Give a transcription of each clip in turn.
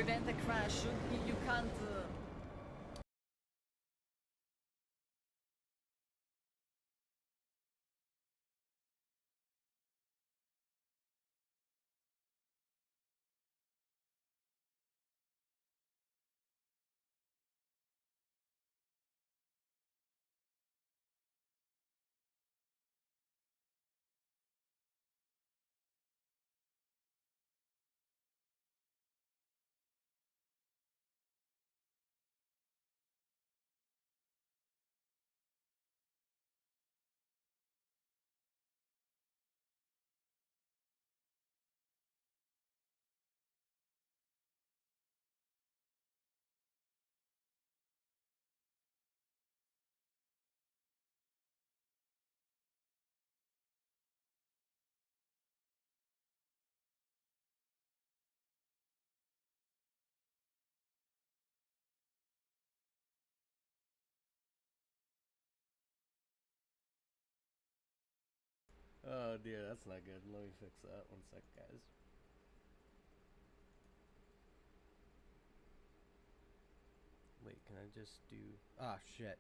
prevent a crash. You can't. Oh dear, that's not good. Let me fix that. One sec, guys. Wait, can I just do... Ah, shit.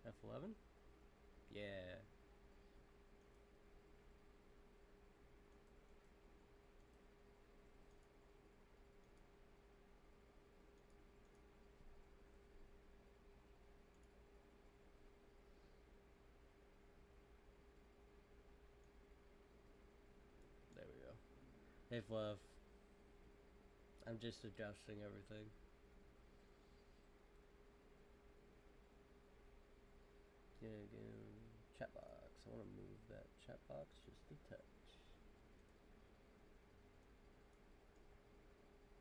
F11? Yeah. There we go. Hey, Fluff. I'm just adjusting everything. Chat box. I want to move that chat box just a touch.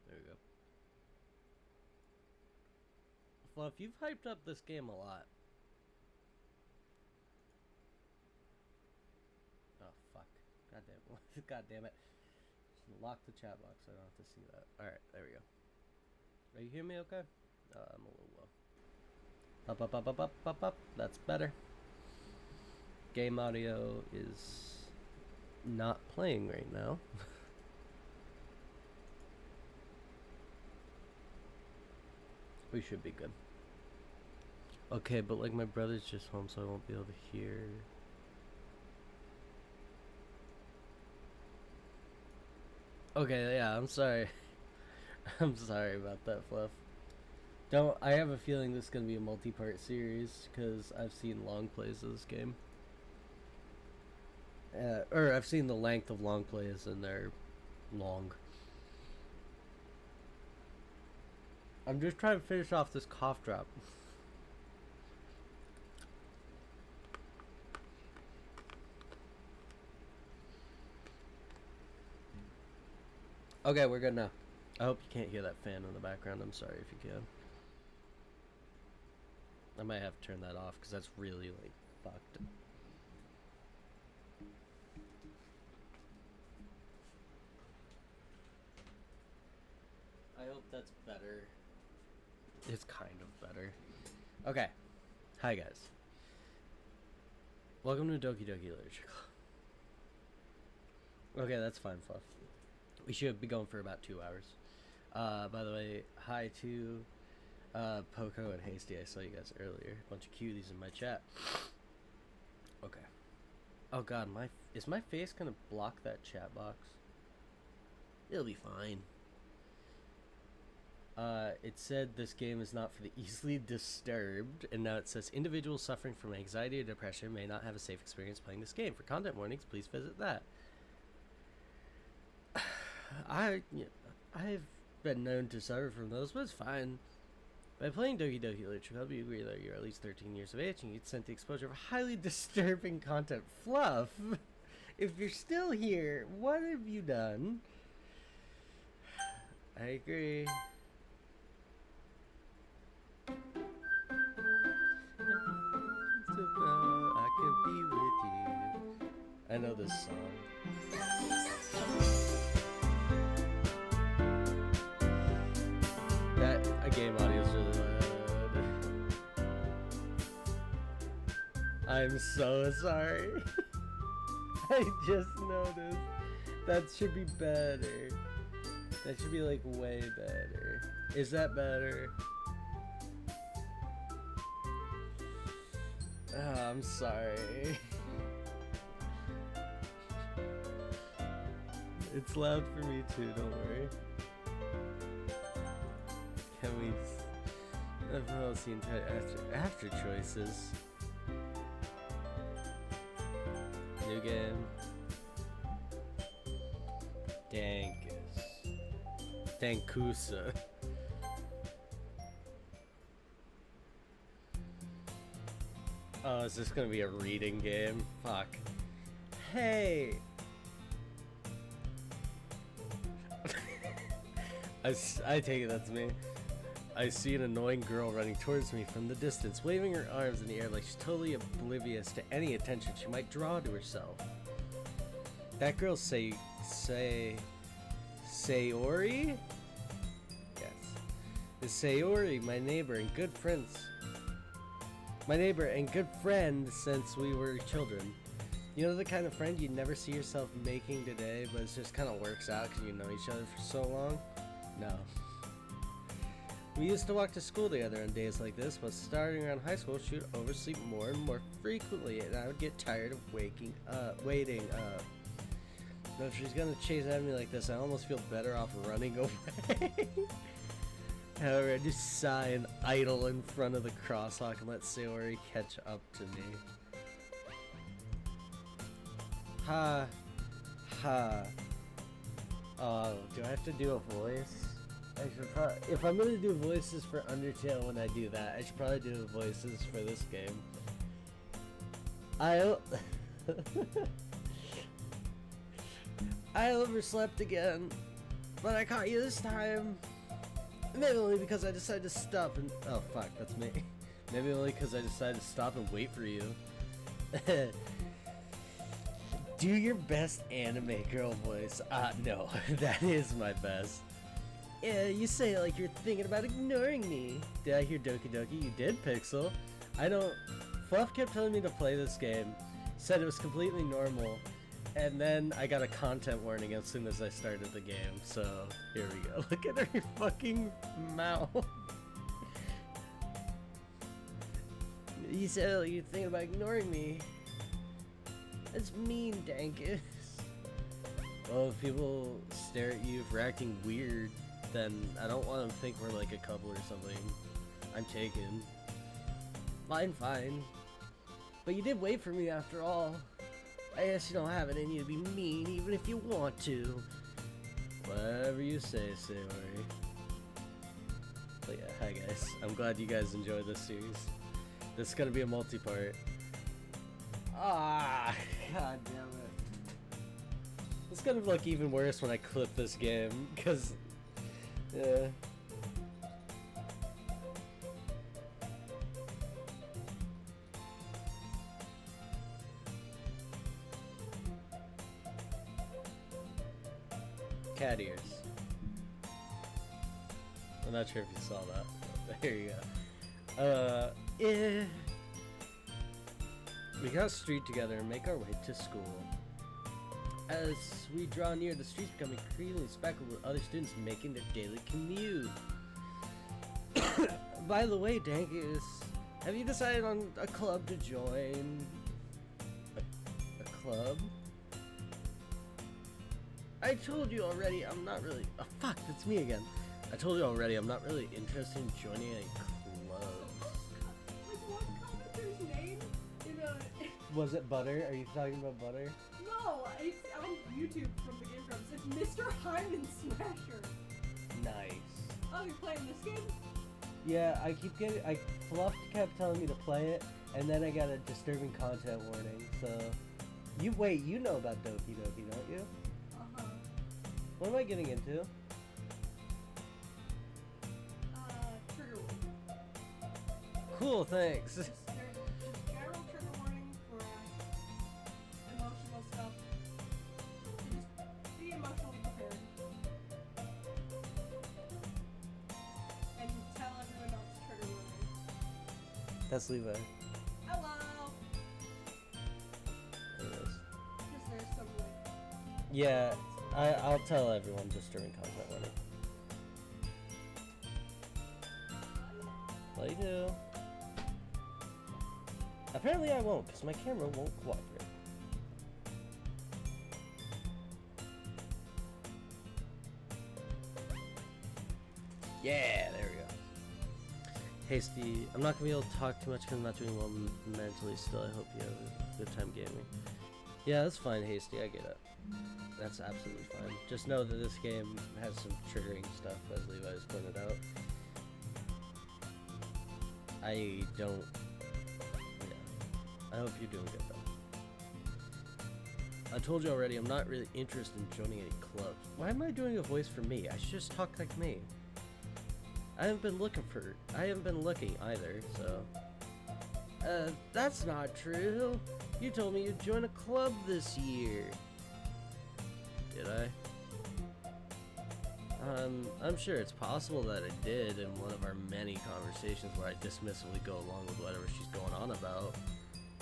There we go. Fluff, you've hyped up this game a lot. Oh, fuck. God damn it. God damn it. Just lock the chat box so I don't have to see that. Alright, there we go. Are you hearing me okay? I'm a little low. Up, up, up, up, up, up, up. That's better. Game audio is not playing right now. We should be good. Okay, but like my brother's just home, so I won't be able to hear. Okay, yeah, I'm sorry. I'm sorry about that, Fluff. I have a feeling this is going to be a multi-part series, because I've seen long plays of this game. Or I've seen the length of long plays, and they're long. I'm just trying to finish off this cough drop. Okay, we're good now. I hope you can't hear that fan in the background. I'm sorry if you can. I might have to turn that off because that's really, like, fucked. I hope that's better. It's kind of better. Okay. Hi, guys. Welcome to Doki Doki Literature Club. Okay, that's fine, Fluff. We should be going for about 2 hours. By the way, hi to Poco and Hasty. I saw you guys earlier. A bunch of cuties in my chat. Okay. Oh god, is my face gonna block that chat box? It'll be fine. It said this game is not for the easily disturbed, and now it says individuals suffering from anxiety or depression may not have a safe experience playing this game. For content warnings, please visit that. I've been known to suffer from those, but it's fine. By playing Doki Doki Literature Club, you agree that you're at least 13 years of age and you consent to the exposure of highly disturbing content. Fluff, if you're still here, what have you done? I agree. I can be with you. I know this song. That game audio is really loud. I'm so sorry. I just noticed That should be better. That should be like way better. Is that better? Oh, I'm sorry. It's loud for me too, don't worry. Can we... I've all seen after choices. New game. Dankus. Dankusa. Oh, is this gonna be a reading game? Fuck. Hey! I take it that's me. I see an annoying girl running towards me from the distance, waving her arms in the air like she's totally oblivious to any attention she might draw to herself. That girl Sayori? Yes. Is Sayori my neighbor and good friends? My neighbor and good friend since we were children. You know the kind of friend you never see yourself making today, but it just kind of works out because you know each other for so long? No. We used to walk to school together on days like this, but starting around high school, she would oversleep more and more frequently, and I would get tired of waiting up. But if she's gonna chase at me like this, I almost feel better off running away. However, I just sigh and idle in front of the crosswalk and let Sayori catch up to me. Ha. Ha. Oh, do I have to do a voice? I should probably, if I'm gonna do voices for Undertale when I do that, I should probably do voices for this game. I overslept again, but I caught you this time. Maybe only because I decided to stop and... Oh, fuck, that's me. Maybe only because I decided to stop and wait for you. Do your best anime girl voice. No, that is my best. Yeah, you say it like you're thinking about ignoring me. Did I hear Doki Doki? You did, Pixel. I don't... Fluff kept telling me to play this game. Said it was completely normal. And then I got a content warning as soon as I started the game. So, here we go. Look at her fucking mouth. You said like you're thinking about ignoring me. That's mean, Dankus. Well, if people stare at you for acting weird, then I don't want them to think we're like a couple or something. I'm taken. Fine, fine. But you did wait for me after all. I guess you don't have it in you to be mean, even if you want to. Whatever you say, Sayori. But yeah, hi guys. I'm glad you guys enjoyed this series. This is gonna be a multi-part. Ah, god damn it. It's gonna look even worse when I clip this game, because... Yeah. Cat ears. I'm not sure if you saw that. There you go. Yeah. We cross the street together and make our way to school. As we draw near, the streets become increasingly speckled with other students making their daily commute. By the way, Dankus, have you decided on a club to join? A club? I told you already, I'm not really... Oh, fuck, that's me again. I told you already, I'm not really interested in joining a club. Like, what commenter's name in a... Was it Butter? Are you talking about Butter? No, it's on YouTube from the game drums. It's Mr. Hyman Smasher. Nice. Oh, you're playing this game? Yeah, I keep getting... Fluff kept telling me to play it, and then I got a disturbing content warning, so... Wait, you know about Doki Doki, don't you? Uh-huh. What am I getting into? Trigger warning. Cool, thanks. Just general trigger warning for emotional stuff. So just be emotionally prepared. And tell everyone else trigger warning. That's Levi. Hello! Anyways. Because there's some, like... Yeah, I'll tell everyone disturbing content warning. Well, you do. Apparently I won't, because my camera won't cooperate. Yeah, there we go. Hasty, I'm not going to be able to talk too much because I'm not doing well mentally still. I hope you have a good time gaming. Yeah, that's fine, Hasty, I get it. That's absolutely fine. Just know that this game has some triggering stuff, as Levi's pointed out. I don't... Yeah. I hope you're doing good, though. I told you already, I'm not really interested in joining any clubs. Why am I doing a voice for me? I should just talk like me. I haven't been looking either, so... that's not true. You told me you'd join a club this year. Did I? I'm sure it's possible that I did in one of our many conversations where I dismissively go along with whatever she's going on about.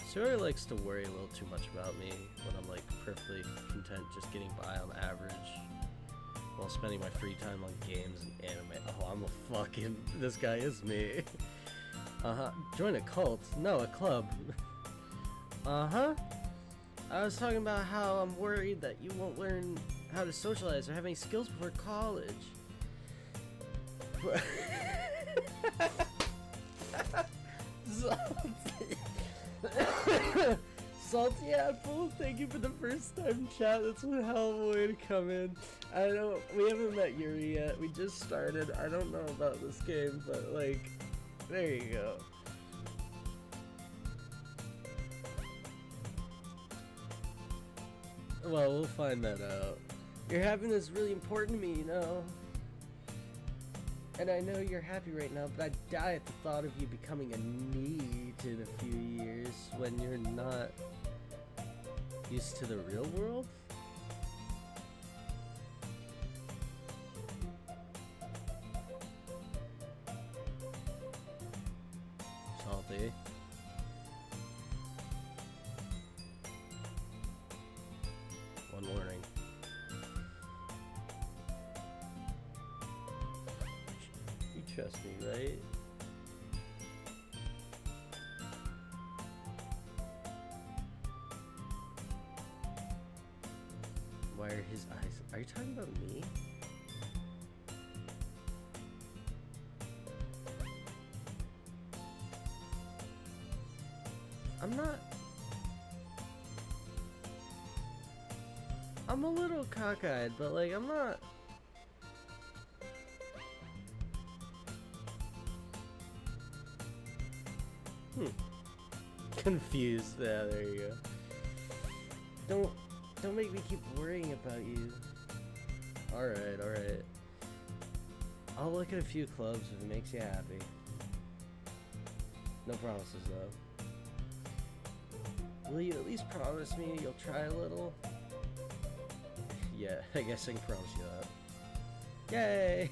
Sarah likes to worry a little too much about me when I'm like perfectly content just getting by on average while spending my free time on games and anime. Oh, I'm a fucking... This guy is me. Uh-huh. Join a cult? No, a club. Uh-huh. I was talking about how I'm worried that you won't learn how to socialize or have any skills before college. Salty Apple, thank you for the first time chat. That's one hell of a way to come in. We haven't met Yuri yet. We just started. I don't know about this game, but like, there you go. Well, we'll find that out. Your happiness is really important to me, you know? And I know you're happy right now, but I'd die at the thought of you becoming a need in a few years when you're not used to the real world? Salty. One warning. You trust me, right? Why are his eyes... Are you talking about me? I'm not... I'm a little cockeyed, but like, I'm not... Confused. Yeah, there you go. Don't make me keep worrying about you. Alright, alright. I'll look at a few clubs if it makes you happy. No promises, though. Will you at least promise me you'll try a little? Yeah, I guess I can promise you that. Yay!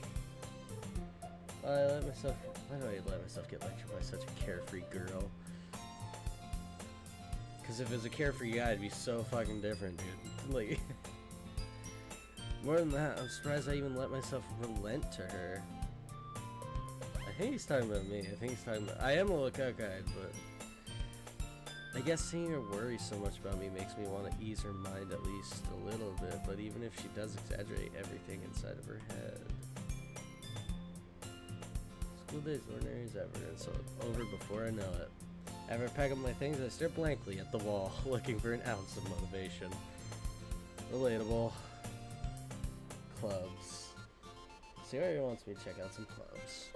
Why do I let myself get lectured by such a carefree girl? Because if it was a carefree guy, it'd be so fucking different, dude. Like, more than that, I'm surprised I even let myself relent to her. I think he's talking about me. I am a little cockeyed, but I guess seeing her worry so much about me makes me want to ease her mind at least a little bit, but even if she does exaggerate everything inside of her head. School days ordinary as ever, and so over before I know it. After I pack up my things, I stare blankly at the wall, looking for an ounce of motivation. Relatable. Clubs. Sayori wants me to check out some clubs.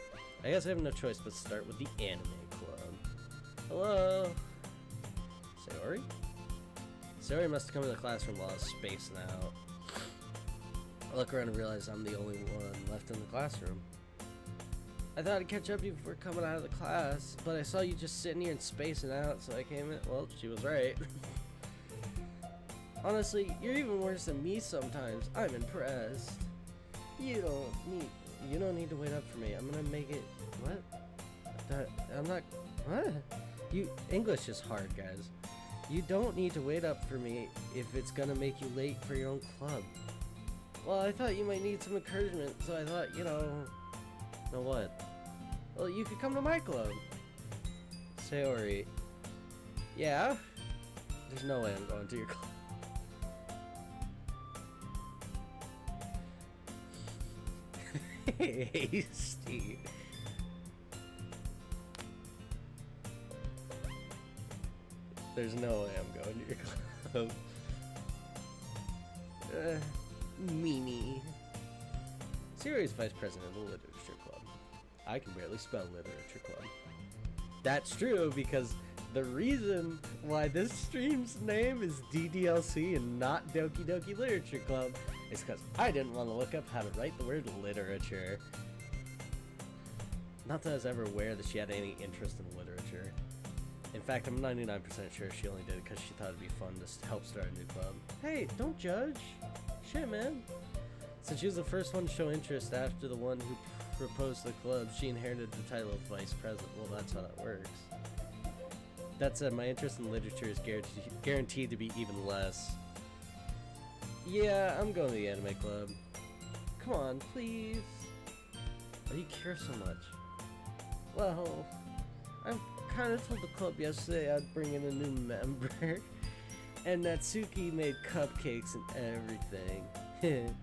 I guess I have no choice but to start with the anime club. Hello? Sayori? Sayori must have come to the classroom while I was spacing out. I look around and realize I'm the only one left in the classroom. I thought I'd catch up to you before coming out of the class, but I saw you just sitting here and spacing out, so I came in. Well, she was right. Honestly, you're even worse than me sometimes. I'm impressed. You don't need to wait up for me. I'm gonna make it... What? I'm not... What? English is hard, guys. You don't need to wait up for me if it's gonna make you late for your own club. Well, I thought you might need some encouragement, so I thought, you know what? Well, you could come to my club. Sayori. Yeah? There's no way I'm going to your club. Hasty. There's no way I'm going to your club. Mimi. Sayori's vice president of the literature club. I can barely spell literature club. That's true because the reason why this stream's name is DDLC and not Doki Doki Literature Club is because I didn't want to look up how to write the word literature. Not that I was ever aware that she had any interest in literature. In fact, I'm 99% sure she only did it because she thought it'd be fun to help start a new club. Hey, don't judge. Shit, man. Since she was the first one to show interest after the one who proposed the club, she inherited the title of vice president. Well, that's how that works. That said, my interest in literature is guaranteed to be even less. Yeah, I'm going to the anime club. Come on, please. Why do you care so much? Well, I kind of told the club yesterday I'd bring in a new member. And Natsuki made cupcakes and everything.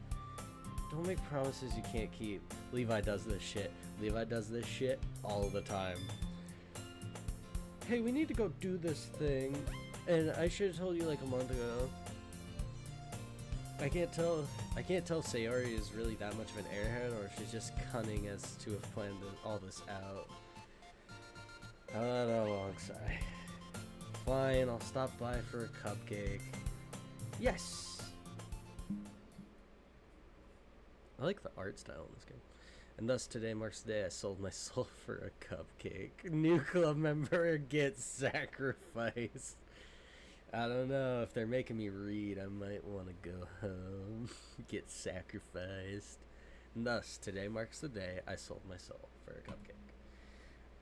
Don't make promises you can't keep. Levi does this shit. Levi does this shit all the time. Hey, we need to go do this thing. And I should have told you like a month ago. I can't tell if Sayori is really that much of an airhead or if she's just cunning as to have planned all this out. I don't know, long sigh. Fine, I'll stop by for a cupcake. Yes! I like the art style in this game. And thus today marks the day I sold my soul for a cupcake. New club member gets sacrificed. I don't know, if they're making me read, I might want to go home. Get sacrificed. And thus today marks the day I sold my soul for a cupcake.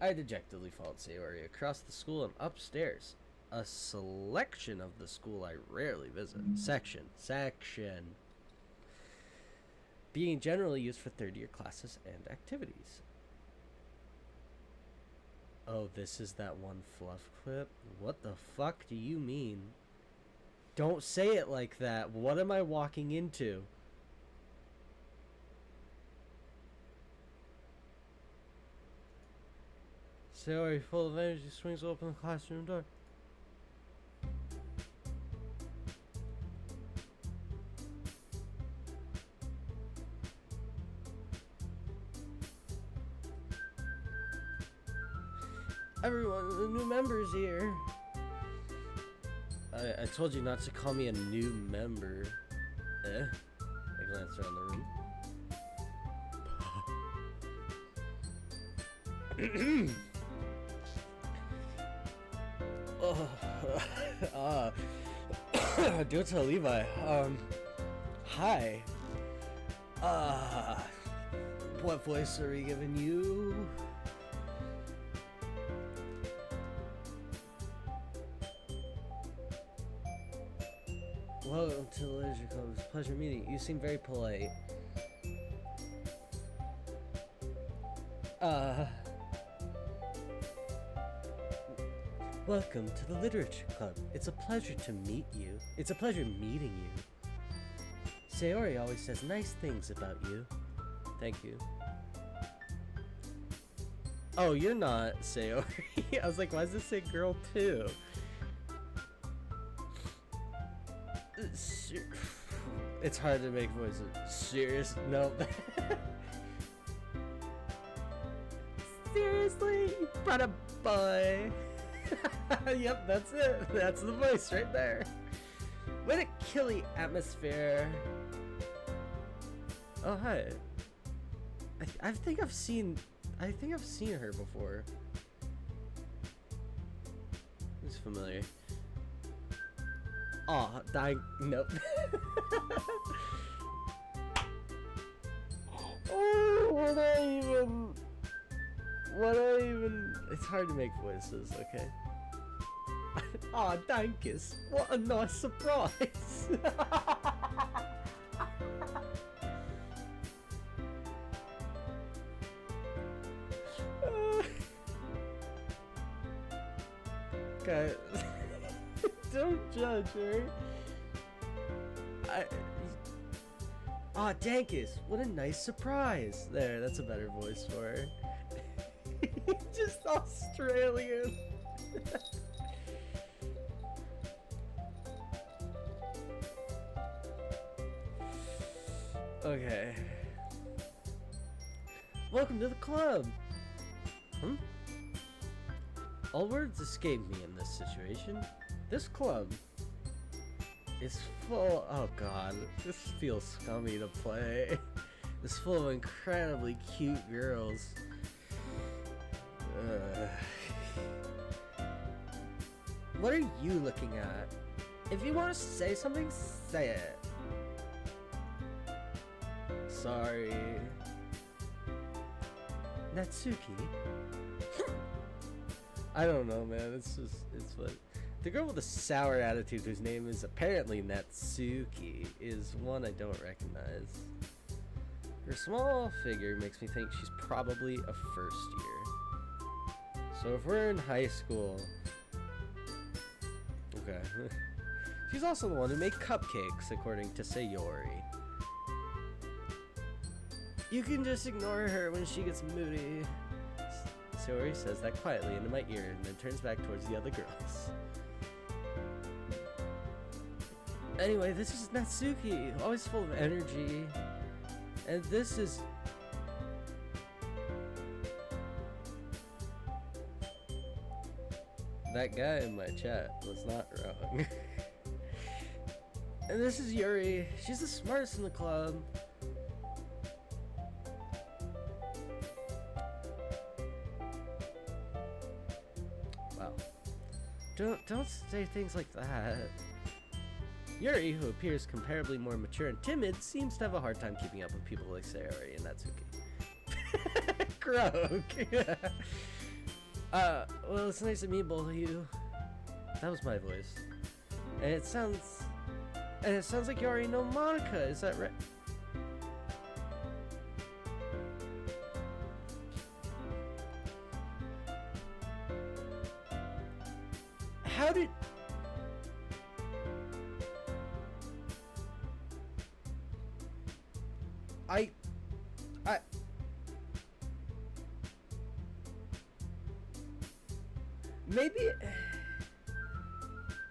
I dejectedly followed Sayori across the school and upstairs. A selection of the school I rarely visit. Section. Being generally used for third-year classes and activities. Oh, this is that one fluff clip? What the fuck do you mean? Don't say it like that. What am I walking into? Sayori, full of energy, swings open the classroom door. Everyone, the new member's here. I told you not to call me a new member. I glanced around the room. Do it to Levi. Hi. What voice are we giving you? Welcome to the Literature Club. It's a pleasure meeting you. You seem very polite. Welcome to the Literature Club. It's a pleasure to meet you. It's a pleasure meeting you. Sayori always says nice things about you. Thank you. Oh, you're not Sayori. I was like, why does this say girl too? It's hard to make voices. Serious? No. Seriously? Brought a boy. Yep, that's it. That's the voice right there. What a killy atmosphere. Oh, hi. I think I've seen her before. It's familiar. Aw, dying. Nope. Oh, what I even. It's hard to make voices, okay? Aw, dankus. What a nice surprise. much, Yuri. Aw, Dankus, what a nice surprise. There, that's a better voice for her. Just Australian. Okay. Welcome to the club. All words escape me in this situation. This club is full. Oh god, this feels scummy to play. It's full of incredibly cute girls. What are you looking at? If you want to say something, say it. Sorry. Natsuki? I don't know, man. It's what. The girl with the sour attitude, whose name is apparently Natsuki, is one I don't recognize. Her small figure makes me think she's probably a first year. So if we're in high school... Okay. She's also the one who made cupcakes, according to Sayori. You can just ignore her when she gets moody. Sayori says that quietly into my ear and then turns back towards the other girls. Anyway, this is Natsuki, always full of energy. And this is... That guy in my chat was not wrong. And this is Yuri. She's the smartest in the club. Wow. Don't say things like that. Yuri, who appears comparably more mature and timid, seems to have a hard time keeping up with people like Sayori and Natsuki. Croak. Well, it's nice to meet both of you. That was my voice. And it sounds like you already know Monica, is that right? How did...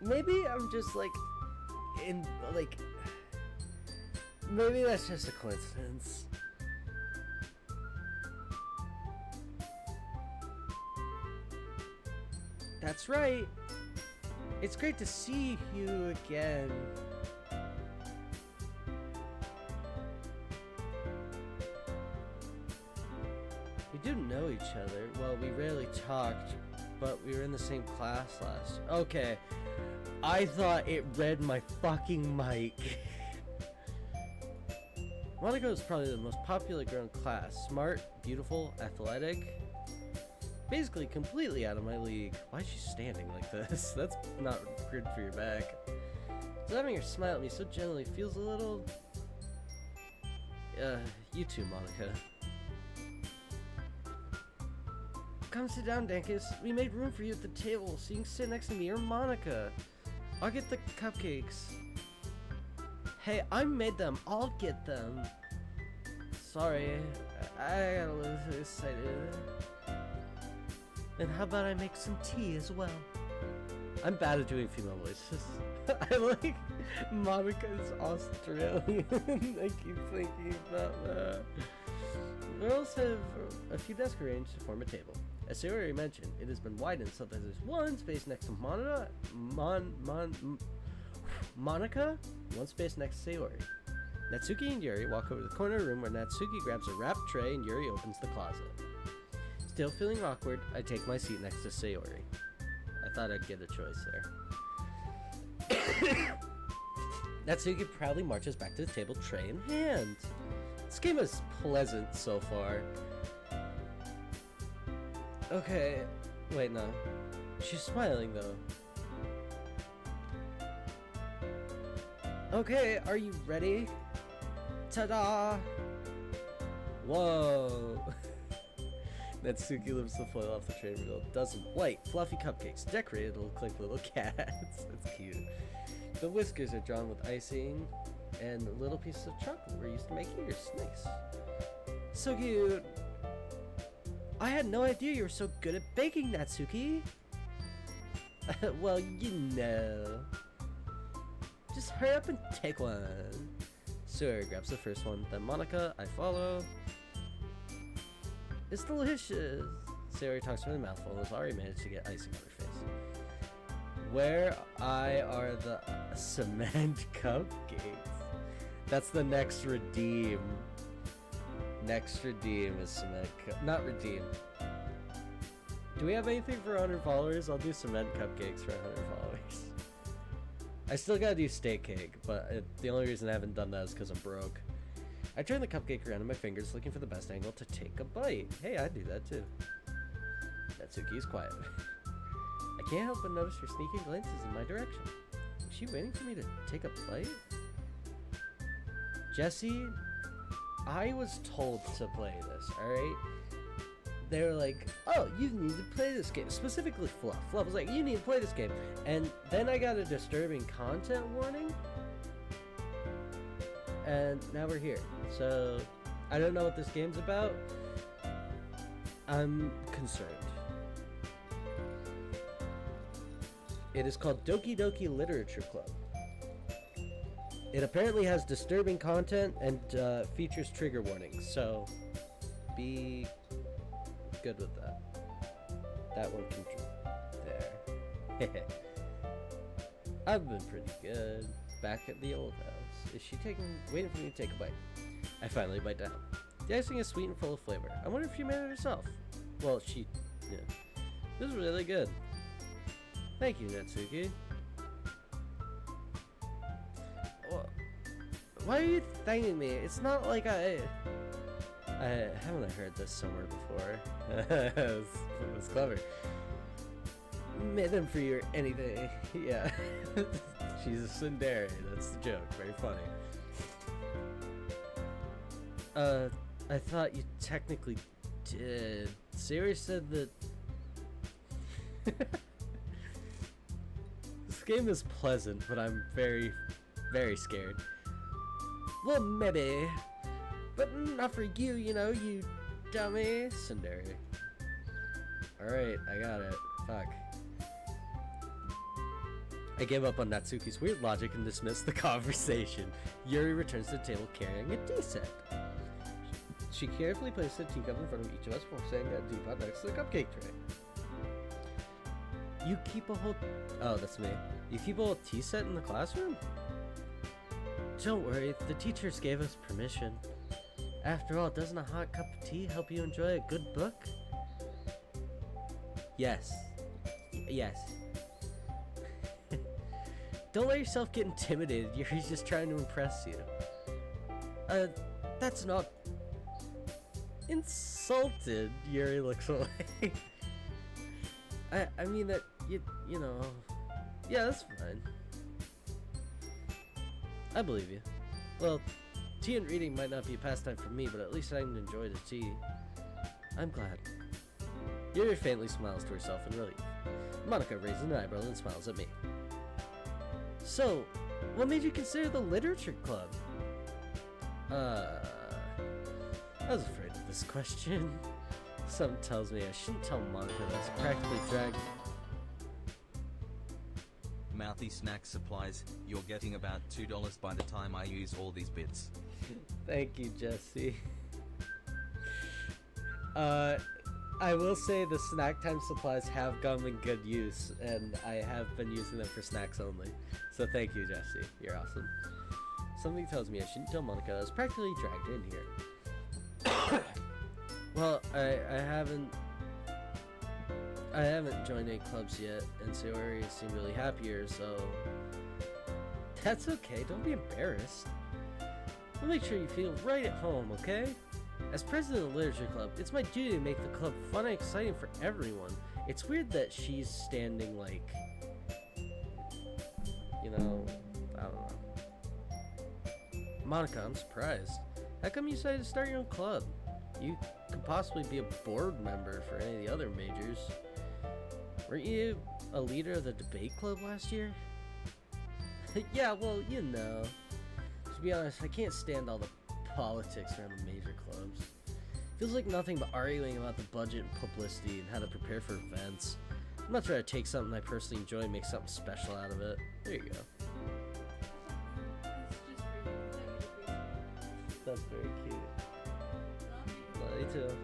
Maybe I'm just like, maybe that's just a coincidence. That's right. It's great to see you again. We do know each other. Well, we rarely talked, but we were in the same class last. Okay. I thought it read my fucking mic. Monica is probably the most popular girl in class. Smart, beautiful, athletic. Basically completely out of my league. Why is she standing like this? That's not good for your back. So having her smile at me so gently feels a little... you too, Monica. Come sit down, Dankus. We made room for you at the table so you can sit next to me or Monica. I'll get the cupcakes. Hey, I made them. I'll get them. Sorry, I got a little excited. And how about I make some tea as well? I'm bad at doing female voices. I like Monica's Australian. I keep thinking about that. Girls have a few desks arranged to form a table. As Sayori mentioned, it has been widened so that there's one space next to Monica, one space next to Sayori. Natsuki and Yuri walk over to the corner room where Natsuki grabs a wrapped tray and Yuri opens the closet. Still feeling awkward, I take my seat next to Sayori. I thought I'd get a choice there. Natsuki proudly marches back to the table, tray in hand. This game is pleasant so far. Okay, wait, no. She's smiling though. Okay, are you ready? Ta-da! Whoa! Natsuki lifts the foil off the tray and reveals a dozen white, fluffy cupcakes decorated to look like little cats. That's cute. The whiskers are drawn with icing and little pieces of chocolate we're used to making ears. Nice. So cute. I had no idea you were so good at baking, Natsuki. Well, you know. Just hurry up and take one. Sawyer grabs the first one, then Monica, I follow. It's delicious. Sawyer talks with a mouthful and has already managed to get icing on her face. Where are the cement cupcakes? That's the next redeem. Next redeem is cement not redeem. Do we have anything for 100 followers? I'll do cement cupcakes for 100 followers. I still gotta do steak cake, but the only reason I haven't done that is because I'm broke. I turn the cupcake around in my fingers, looking for the best angle to take a bite. Hey, I do that too. Natsuki's quiet. I can't help but notice her sneaking glances in my direction. Is she waiting for me to take a bite? Jesse, I was told to play this, alright? They were like, oh, you need to play this game. Specifically Fluff. Fluff was like, you need to play this game. And then I got a disturbing content warning. And now we're here. So, I don't know what this game's about. I'm concerned. It is called Doki Doki Literature Club. It apparently has disturbing content and features trigger warnings. So, be good with that. That one can there. I've been pretty good. Back at the old house. Is she waiting for me to take a bite? I finally bite down. The icing is sweet and full of flavor. I wonder if she made it herself. Well, yeah. This is really good. Thank you, Natsuki. Why are you thanking me? It's not like I haven't heard this somewhere before. it was clever. Made them for you or anything. Yeah. She's a tsundere. That's the joke. Very funny. I thought you technically did. Siri said that this game is pleasant, but I'm very, very scared. Well, maybe. But not for you, you know, you dummy. Tsundere. Alright, I got it. Fuck. I gave up on Natsuki's weird logic and dismissed the conversation. Yuri returns to the table carrying a tea set. She carefully places a teacup in front of each of us before setting a teapot next to the cupcake tray. You keep a whole... Oh, that's me. You keep a whole tea set in the classroom? Don't worry, the teachers gave us permission. After all, doesn't a hot cup of tea help you enjoy a good book? Yes. Yes. Don't let yourself get intimidated. Yuri's just trying to impress you. That's not... Insulted, Yuri looks away. I mean that, you know... Yeah, that's fine. I believe you. Well, tea and reading might not be a pastime for me, but at least I can enjoy the tea. I'm glad. Yuri faintly smiles to herself in relief. Monica raises an eyebrow and smiles at me. So, what made you consider the literature club? I was afraid of this question. Something tells me I shouldn't tell Monica that's practically dragged. Mouthy snack supplies. You're getting about $2 by the time I use all these bits. Thank you, Jesse. I will say the snack time supplies have come in good use, and I have been using them for snacks only. So thank you, Jesse. You're awesome. Something tells me I shouldn't tell Monica that I was practically dragged in here. Well, I haven't joined any clubs yet, and Sayori seemed really happier, so... That's okay, don't be embarrassed. We'll make sure you feel right at home, okay? As president of the Literature Club, it's my duty to make the club fun and exciting for everyone. It's weird that she's standing like... You know, I don't know. Monica, I'm surprised. How come you decided to start your own club? You could possibly be a board member for any of the other majors. Weren't you a leader of the debate club last year? Yeah, well, you know. To be honest, I can't stand all the politics around the major clubs. Feels like nothing but arguing about the budget and publicity and how to prepare for events. I'm not trying to take something I personally enjoy and make something special out of it. There you go. That's very cute. Love you too.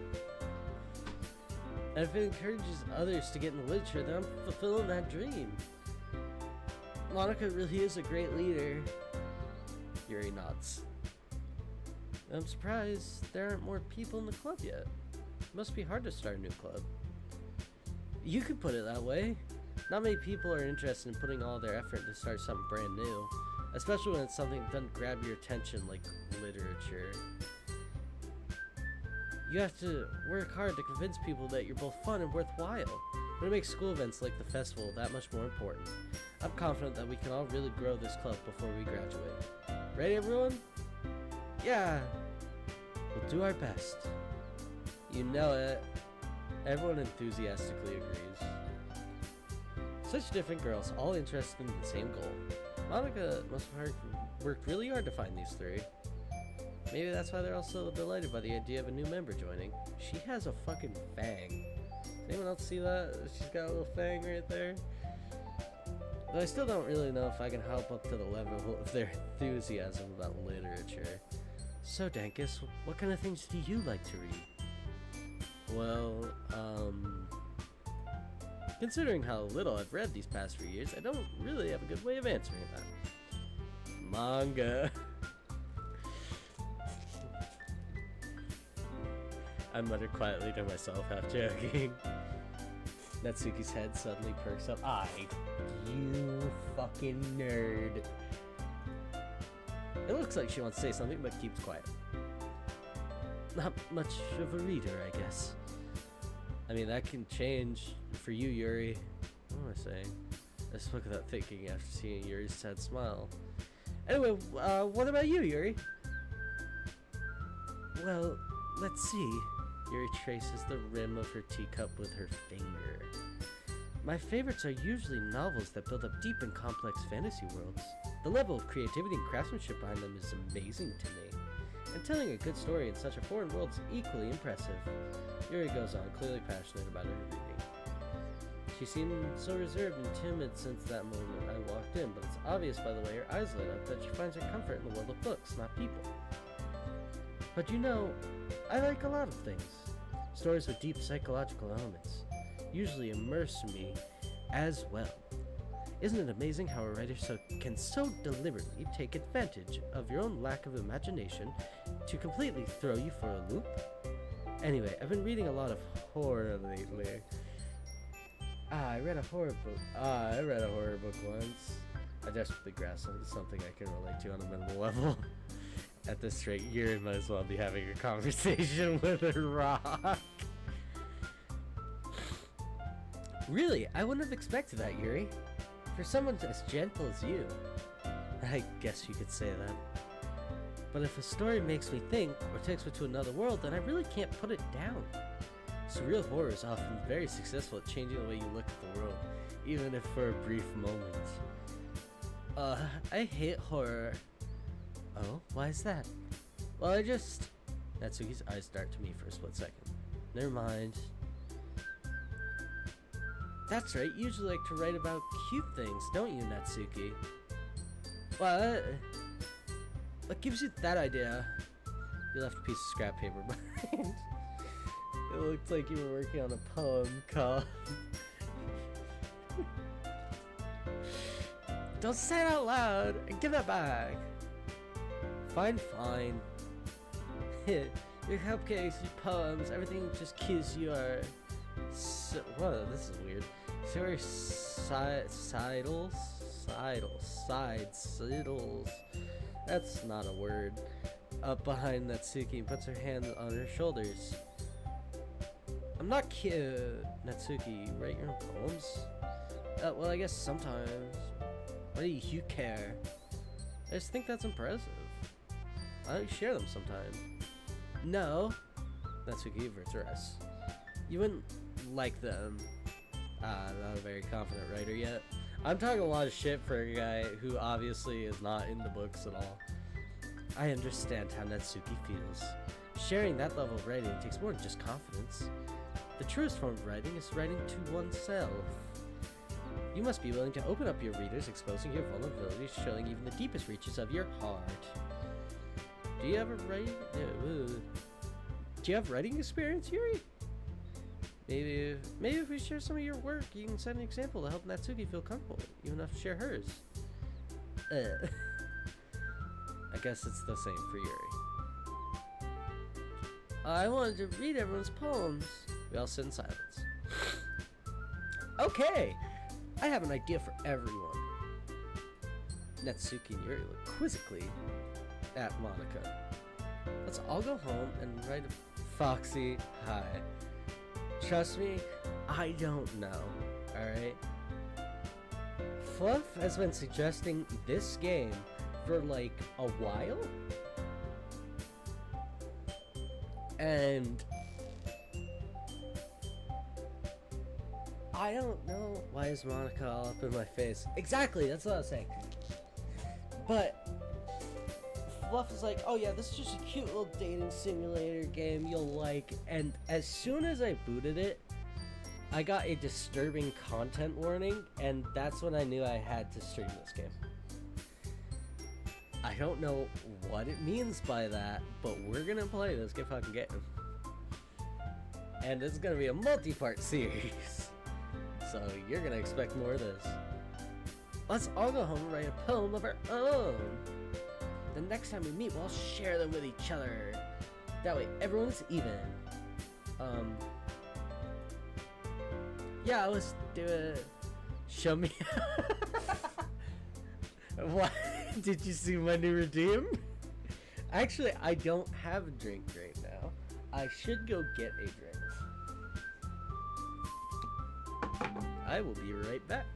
And if it encourages others to get into literature, then I'm fulfilling that dream. Monica really is a great leader. Yuri nods. I'm surprised there aren't more people in the club yet. It must be hard to start a new club. You could put it that way. Not many people are interested in putting all their effort to start something brand new, especially when it's something that doesn't grab your attention like literature. You have to work hard to convince people that you're both fun and worthwhile, but it makes school events like the festival that much more important. I'm confident that we can all really grow this club before we graduate. Ready, everyone? Yeah! We'll do our best. You know it. Everyone enthusiastically agrees. Such different girls, all interested in the same goal. Monica must have worked really hard to find these three. Maybe that's why they're all so delighted by the idea of a new member joining. She has a fucking fang. Does anyone else see that? She's got a little fang right there. Though I still don't really know if I can help up to the level of their enthusiasm about literature. So, Dankus, what kind of things do you like to read? Well, considering how little I've read these past few years, I don't really have a good way of answering that. Manga. I muttered quietly to myself, half joking. Natsuki's head suddenly perks up. You fucking nerd. It looks like she wants to say something, but keeps quiet. Not much of a reader, I guess. I mean, that can change for you, Yuri. What am I saying? I spoke without thinking after seeing Yuri's sad smile. Anyway, what about you, Yuri? Well, let's see. Yuri traces the rim of her teacup with her finger. My favorites are usually novels that build up deep and complex fantasy worlds. The level of creativity and craftsmanship behind them is amazing to me. And telling a good story in such a foreign world is equally impressive. Yuri goes on, clearly passionate about her reading. She seemed so reserved and timid since that moment I walked in, but it's obvious by the way her eyes lit up that she finds her comfort in the world of books, not people. But you know, I like a lot of things. Stories with deep psychological elements usually immerse me as well. Isn't it amazing how a writer can so deliberately take advantage of your own lack of imagination to completely throw you for a loop? Anyway, I've been reading a lot of horror lately. I read a horror book once. I desperately grasped onto something I can relate to on a minimal level. At this rate, Yuri might as well be having a conversation with a rock. Really? I wouldn't have expected that, Yuri. For someone as gentle as you. I guess you could say that. But if a story makes me think, or takes me to another world, then I really can't put it down. Surreal horror is often very successful at changing the way you look at the world, even if for a brief moment. I hate horror. Oh, why is that? Well, Natsuki's eyes dart to me for a split second. Never mind. That's right, you usually like to write about cute things, don't you, Natsuki? What gives you that idea? You left a piece of scrap paper behind. It looked like you were working on a poem called... Don't say it out loud! Give that back! Fine. Your cupcakes, your poems, everything just gives you are... Whoa, this is weird. Your sidles? That's not a word. Up behind Natsuki and puts her hand on her shoulders. I'm not cute. Natsuki, you write your own poems? Well, I guess sometimes. Why do you care? I just think that's impressive. Why don't you share them sometime? No. Natsuki averts her eyes. You wouldn't like them. Not a very confident writer yet. I'm talking a lot of shit for a guy who obviously is not in the books at all. I understand how Natsuki feels. Sharing that level of writing takes more than just confidence. The truest form of writing is writing to oneself. You must be willing to open up your readers, exposing your vulnerabilities, showing even the deepest reaches of your heart. Do you have writing experience, Yuri? Maybe if we share some of your work, you can set an example to help Natsuki feel comfortable, even enough to share hers. I guess it's the same for Yuri. I wanted to read everyone's poems. We all sit in silence. Okay, I have an idea for everyone. Natsuki and Yuri look quizzically at Monica. Let's all go home and write a Foxy, hi. Trust me, I don't know, alright? Fluff has been suggesting this game for like a while. And I don't know why is Monica all up in my face. Exactly, that's what I was saying. But Fluff is like, oh yeah, this is just a cute little dating simulator game you'll like. And as soon as I booted it, I got a disturbing content warning, and that's when I knew I had to stream this game. I don't know what it means by that, but we're gonna play this fucking game. And this is gonna be a multi-part series. So you're gonna expect more of this. Let's all go home and write a poem of our own. The next time we meet, we'll share them with each other. That way everyone's even. Yeah, let's do it. Show me. What? Did you see my new redeem? Actually, I don't have a drink right now. I should go get a drink. I will be right back.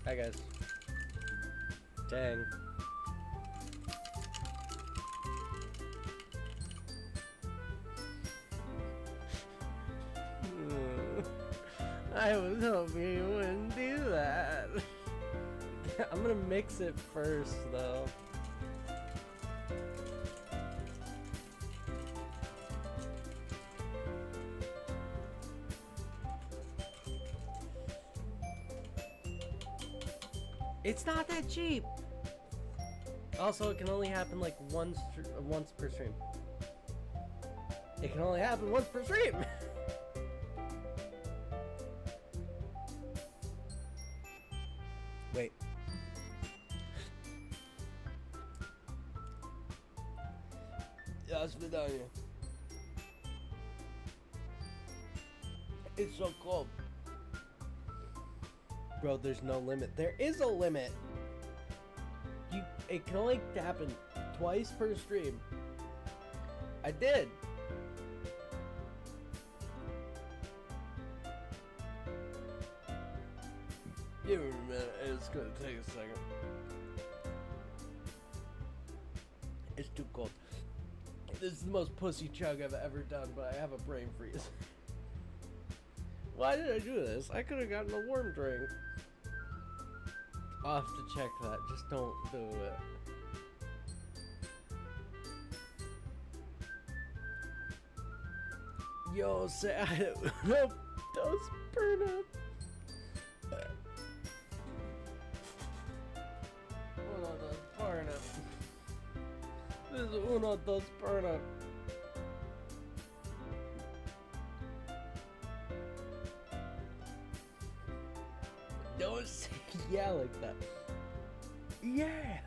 Hi guys. Dang. I was hoping you wouldn't do that. I'm gonna mix it first though. It's not that cheap. Also, it can only happen like once per stream. It can only happen once per stream. Wait. Ja, свидание. It's so cold. Bro, there's no limit. There is a limit. It can only happen twice per stream. I did. Give me a minute, it's gonna take a second. It's too cold. This is the most pussy chug I've ever done, but I have a brain freeze. Why did I do this? I could have gotten a warm drink. I'll have to check that. Just don't do it. Yo, say I don't those burn up. Uno, dos, burn up. This is uno, dos, burn up. Don't say yeah like that. Yeah.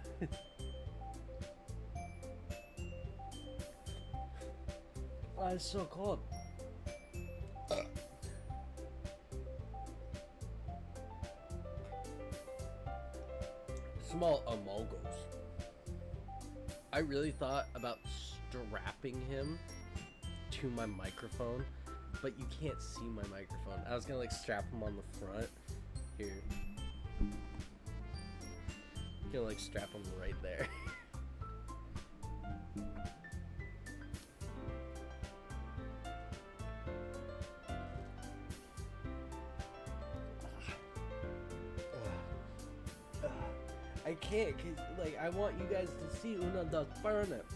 Oh, it's so cold. Small amalgams. I really thought about strapping him to my microphone, but you can't see my microphone. I was gonna like strap him on the front. Here. Gonna like strap him right there. I can't, cause like I want you guys to see uno dos burn it.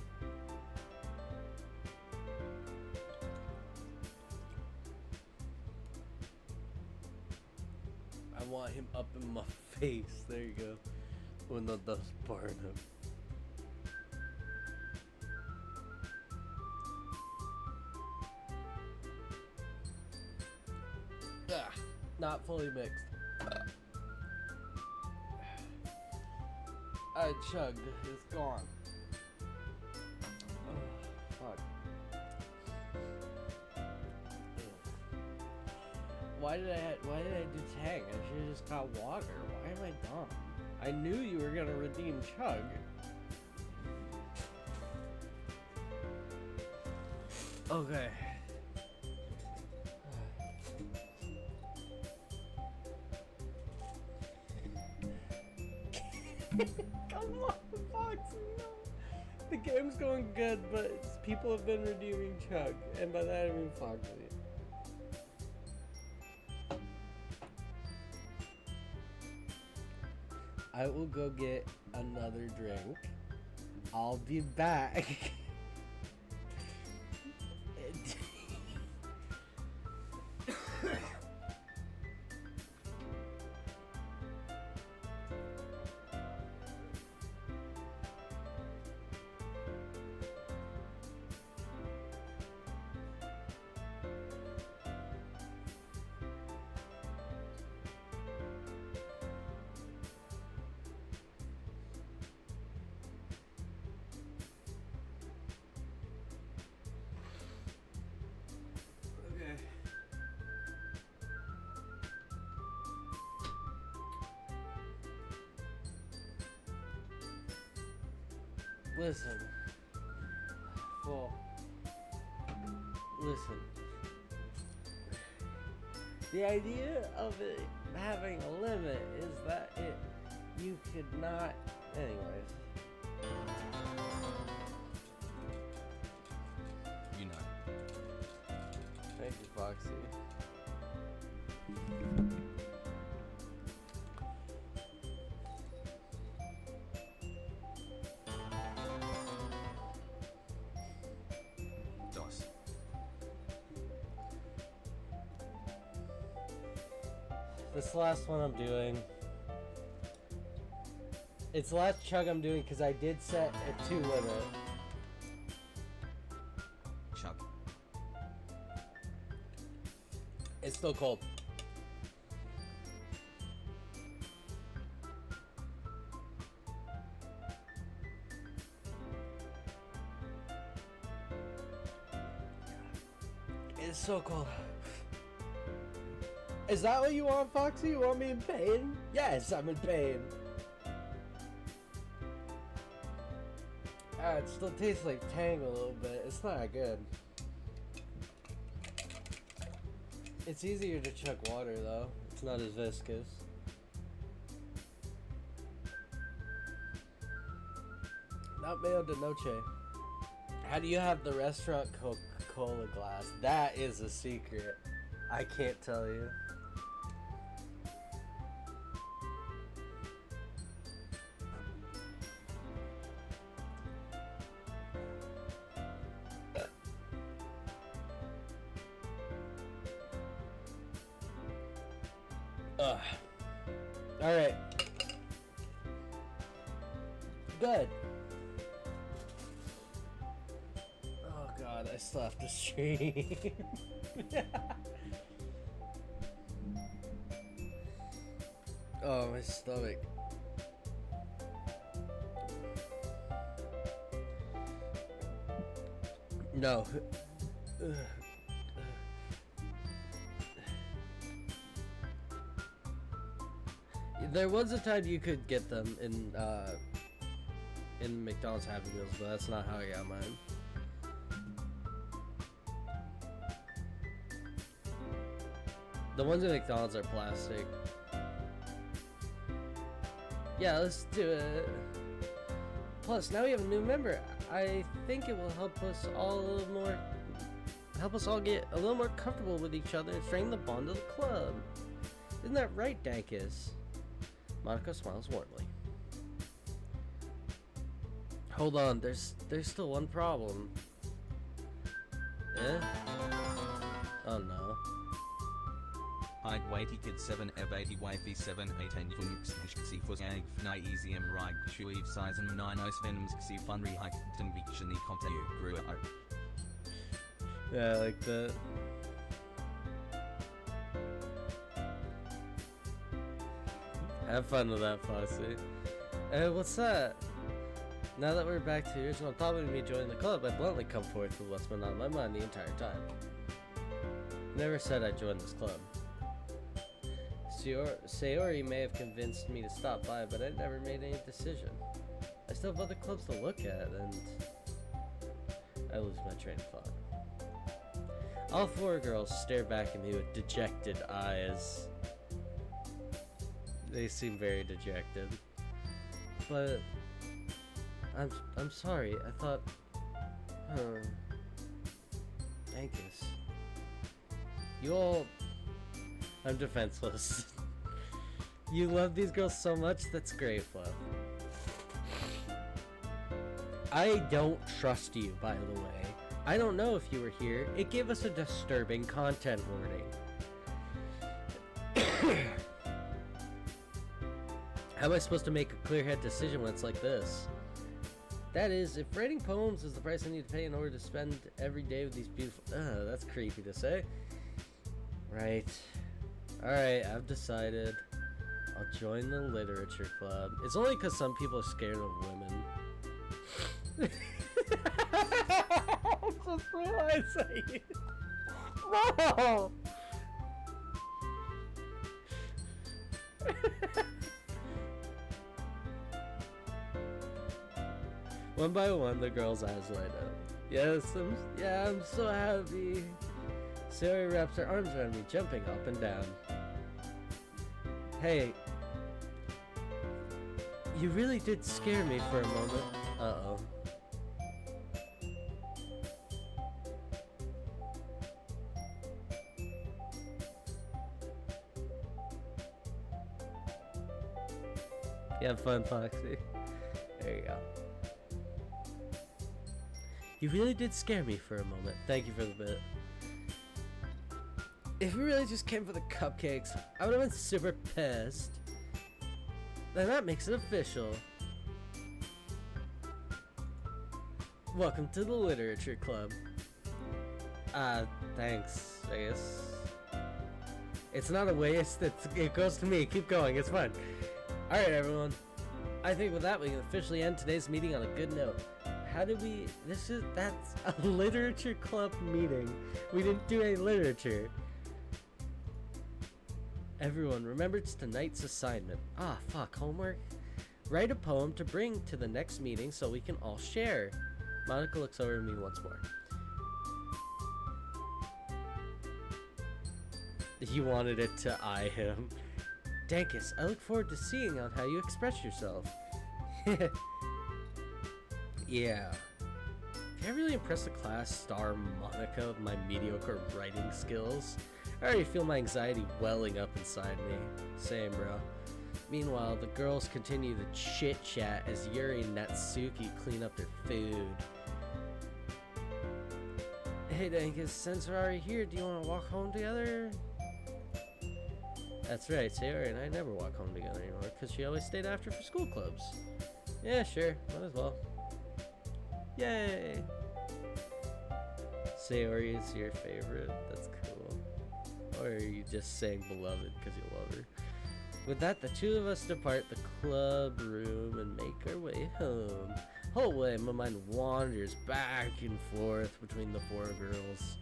I want him up in my face. There you go. Uno dos burn it. Ah, not fully mixed. I chugged. It's gone. Oh, fuck. Why did I do Tang? I should have just got water. Why am I dumb? I knew you were gonna redeem Chug. Okay. Come on, Foxy, no. The game's going good, but people have been redeeming Chug, and by that I mean Foxy. I will go get another drink. I'll be back. Listen. Well, listen. The idea of it having a limit is that you could not, anyways. You know. Thank you, Foxy. This last one I'm doing. It's the last chug I'm doing because I did set a 2 limit. Chug. It's still cold. It's so cold. Is that what you want, Foxy? You want me in pain? Yes, I'm in pain. Ah, it still tastes like Tang a little bit. It's not that good. It's easier to chug water, though. It's not as viscous. Not mayo de noche. How do you have the restaurant Coca-Cola glass? That is a secret. I can't tell you. All right. Good. Oh God, I still have to stream. Oh, my stomach. No. There was a time you could get them in McDonald's Happy Meals, but that's not how I got mine. The ones at McDonald's are plastic. Yeah, let's do it. Plus, now we have a new member. I think it will help us all get a little more comfortable with each other and strengthen the bond of the club. Isn't that right, Dankus? Monica smiles warmly. Hold on, there's still one problem. Eh? Oh no. I'd waited kid 7 F80 wifey 7 8 and Funks Nishksi for Ag Fnai Easy M Rig Shuiv Size and 9 Ice Venoms Xi Funry Hike Dimbikshani Compte Grew Yeah, I like that. Have fun with that, Foxy. Hey, what's that? Now that we're back to the original topic of me joining the club, I bluntly come forth with what's been on my mind the entire time. Never said I'd join this club. Sayori may have convinced me to stop by, but I never made any decision. I still have other clubs to look at, and I lose my train of thought. All four girls stare back at me with dejected eyes. They seem very dejected. But I'm sorry. I thought, Angus, you all. I'm defenseless. You love these girls so much. That's great, Fluff. I don't trust you, by the way. I don't know if you were here. It gave us a disturbing content warning. How am I supposed to make a clear-headed decision when it's like this? That is, if writing poems is the price I need to pay in order to spend every day with these beautiful... that's creepy to say. Right. Alright, I've decided. I'll join the literature club. It's only because some people are scared of women. I just realized that. No! One by one, the girl's eyes light up. Yes, I'm so happy. Sarah wraps her arms around me, jumping up and down. Hey, you really did scare me for a moment. Uh-oh. You have fun, Foxy. There you go. You really did scare me for a moment. Thank you for the bit. If you really just came for the cupcakes, I would have been super pissed. Then that makes it official. Welcome to the Literature Club. Thanks, I guess. It's not a waste, it goes to me. Keep going, it's fun. Alright, everyone. I think with that, we can officially end today's meeting on a good note. How did we... That's a Literature Club meeting. We didn't do any literature. Everyone, remember it's tonight's assignment. Ah, fuck, homework? Write a poem to bring to the next meeting so we can all share. Monica looks over at me once more. You wanted it to eye him. Dankus, I look forward to seeing on how you express yourself. Yeah. Can't really impress the class star Monica with my mediocre writing skills. I already feel my anxiety welling up inside me. Same, bro. Meanwhile, the girls continue the chit-chat as Yuri and Natsuki clean up their food. Hey, Dankus, since we're already here, do you want to walk home together? That's right, Sayori and I never walk home together anymore because she always stayed after for school clubs. Yeah, sure, might as well. Yay! Sayori is your favorite, that's cool. Or are you just saying beloved because you love her? With that, the two of us depart the club room and make our way home. Whole way, my mind wanders back and forth between the four girls.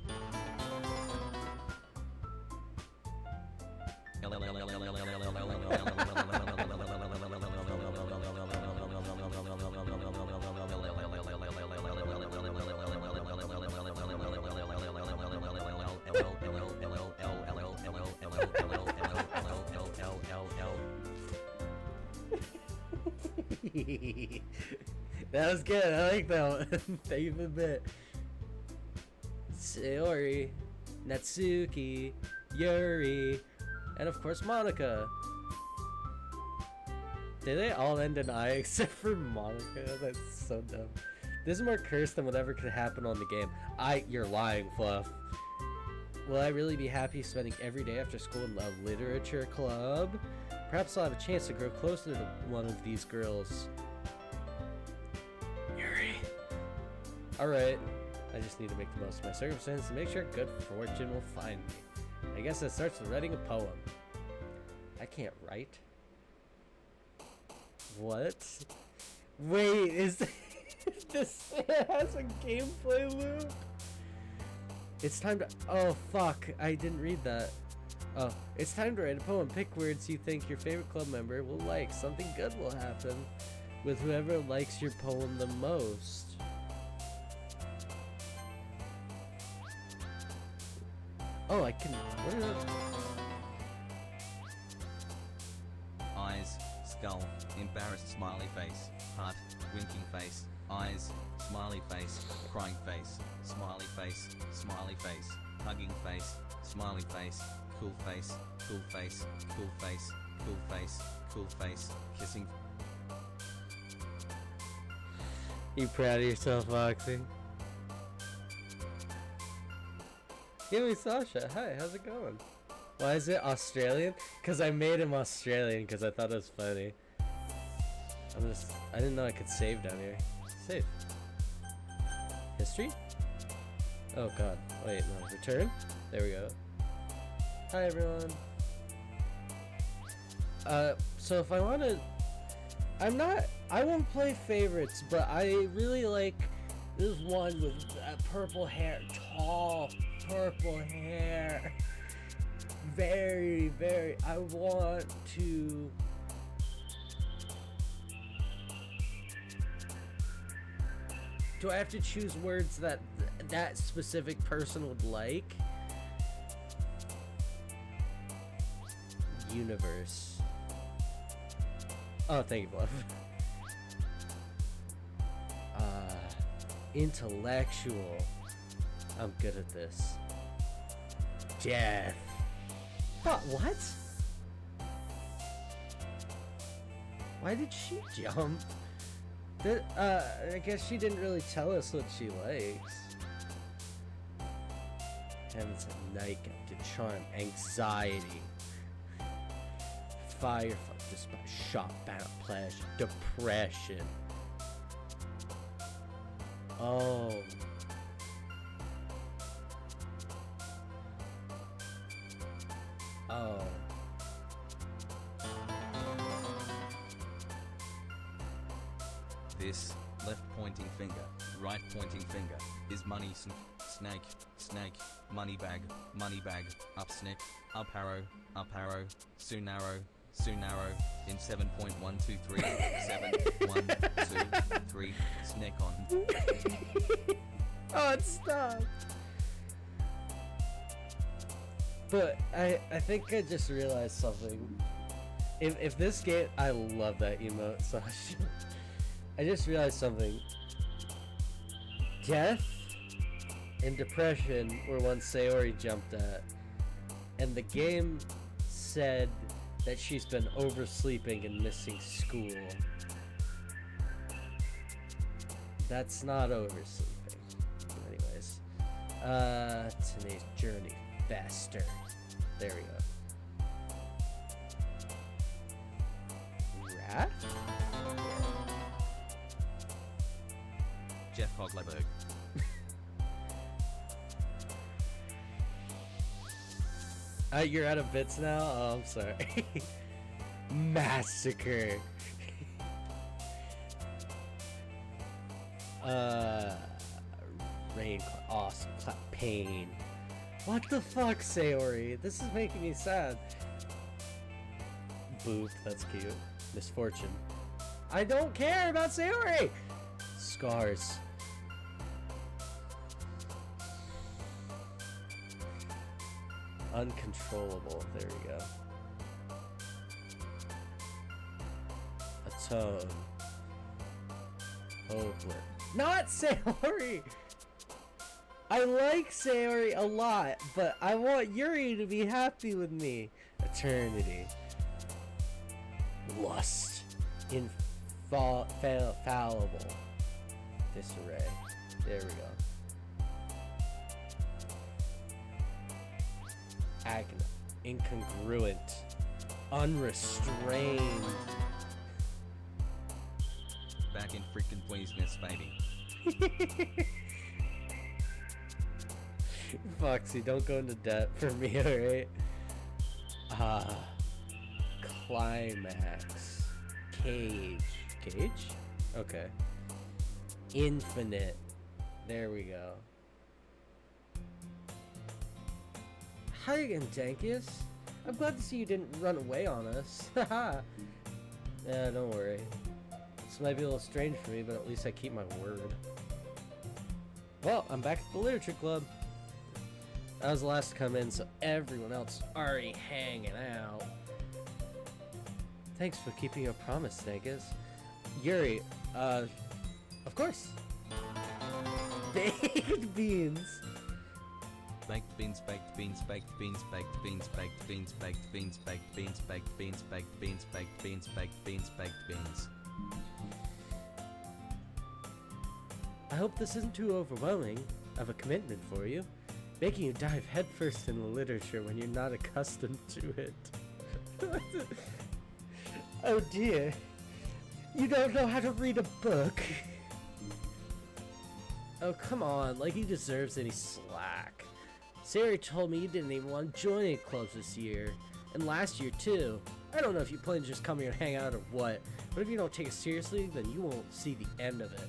That was good. I like that one. Thank you for the bit. Sayori, Natsuki, Yuri, and of course Monica. Did they all end in I except for Monica? That's so dumb. This is more cursed than whatever could happen on the game. You're lying, Fluff. Will I really be happy spending every day after school in a literature club? Perhaps I'll have a chance to grow closer to one of these girls. Yuri. Alright. I just need to make the most of my circumstances to make sure good fortune will find me. I guess that starts with writing a poem. I can't write. What? Wait, is this has a gameplay loop? It's time to... Oh, fuck. I didn't read that. Oh, it's time to write a poem. Pick words you think your favorite club member will like. Something good will happen with whoever likes your poem the most. Oh, I can... What is it? Eyes, skull, embarrassed smiley face, heart, winking face, eyes, smiley face, crying face, smiley face, hugging face, smiley face, cool face, cool face, cool face, cool face, cool face, kissing. You proud of yourself, Foxy? Give me Sasha. Hi, how's it going? Why is it Australian? Because I made him Australian because I thought it was funny. I didn't know I could save down here. Save. History? Oh god. Wait, no. Return? There we go. Hi everyone. So if I want to... I won't play favorites, but I really like this one with purple hair. Tall purple hair. Very, very... I want to... Do I have to choose words that that specific person would like? Universe. Oh, thank you, Bluff. Intellectual. I'm good at this. Death. What? Why did she jump? I guess she didn't really tell us what she likes. Heaven's a nightcap to charm anxiety. Fire, despite shock, bound pleasure, depression. Oh. Oh. This, left pointing finger, right pointing finger, is money snake, money bag, up snake, up arrow, soon arrow, in 7.123, 7.123, snake on. Oh, it stopped. But I think I just realized something. If this game, I love that emote, Sasha. I just realized something. Death and depression were ones Sayori jumped at, and the game said that she's been oversleeping and missing school. That's not oversleeping. Anyways, today's journey faster. There we go. Rat? Jeff Hogleberg. You're out of bits now? Oh, I'm sorry. Massacre. Rain, awesome, clap, pain. What the fuck, Sayori? This is making me sad. Booth, that's cute. Misfortune. I don't care about Sayori! Scars. Uncontrollable. There we go. Atone. Hopeless. Not Sayori! I like Sayori a lot, but I want Yuri to be happy with me. Eternity. Lust. Fallible. Disarray. There we go. Agna. Incongruent. Unrestrained. Back in freaking poisonous, baby. Foxy, don't go into debt for me, alright? Climax. Cage. Cage? Okay. Infinite. There we go. Hi again, Dankius. I'm glad to see you didn't run away on us. Haha. Yeah, don't worry. This might be a little strange for me, but at least I keep my word. Well, I'm back at the Literature Club. I was the last to come in, so everyone else is already hanging out. Thanks for keeping your promise, Dankius. Yuri, of course. Baked beans. Baked beans, baked beans, baked beans, baked beans, baked beans, baked beans, baked beans, baked beans, baked beans, baked beans, baked beans, baked beans. I hope this isn't too overwhelming of a commitment for you, making you dive headfirst in the literature when you're not accustomed to it. Oh dear, you don't know how to read a book. Oh come on, like he deserves any slack. Sayori told me you didn't even want to join any clubs this year, and last year too. I don't know if you plan to just come here and hang out or what, but if you don't take it seriously, then you won't see the end of it.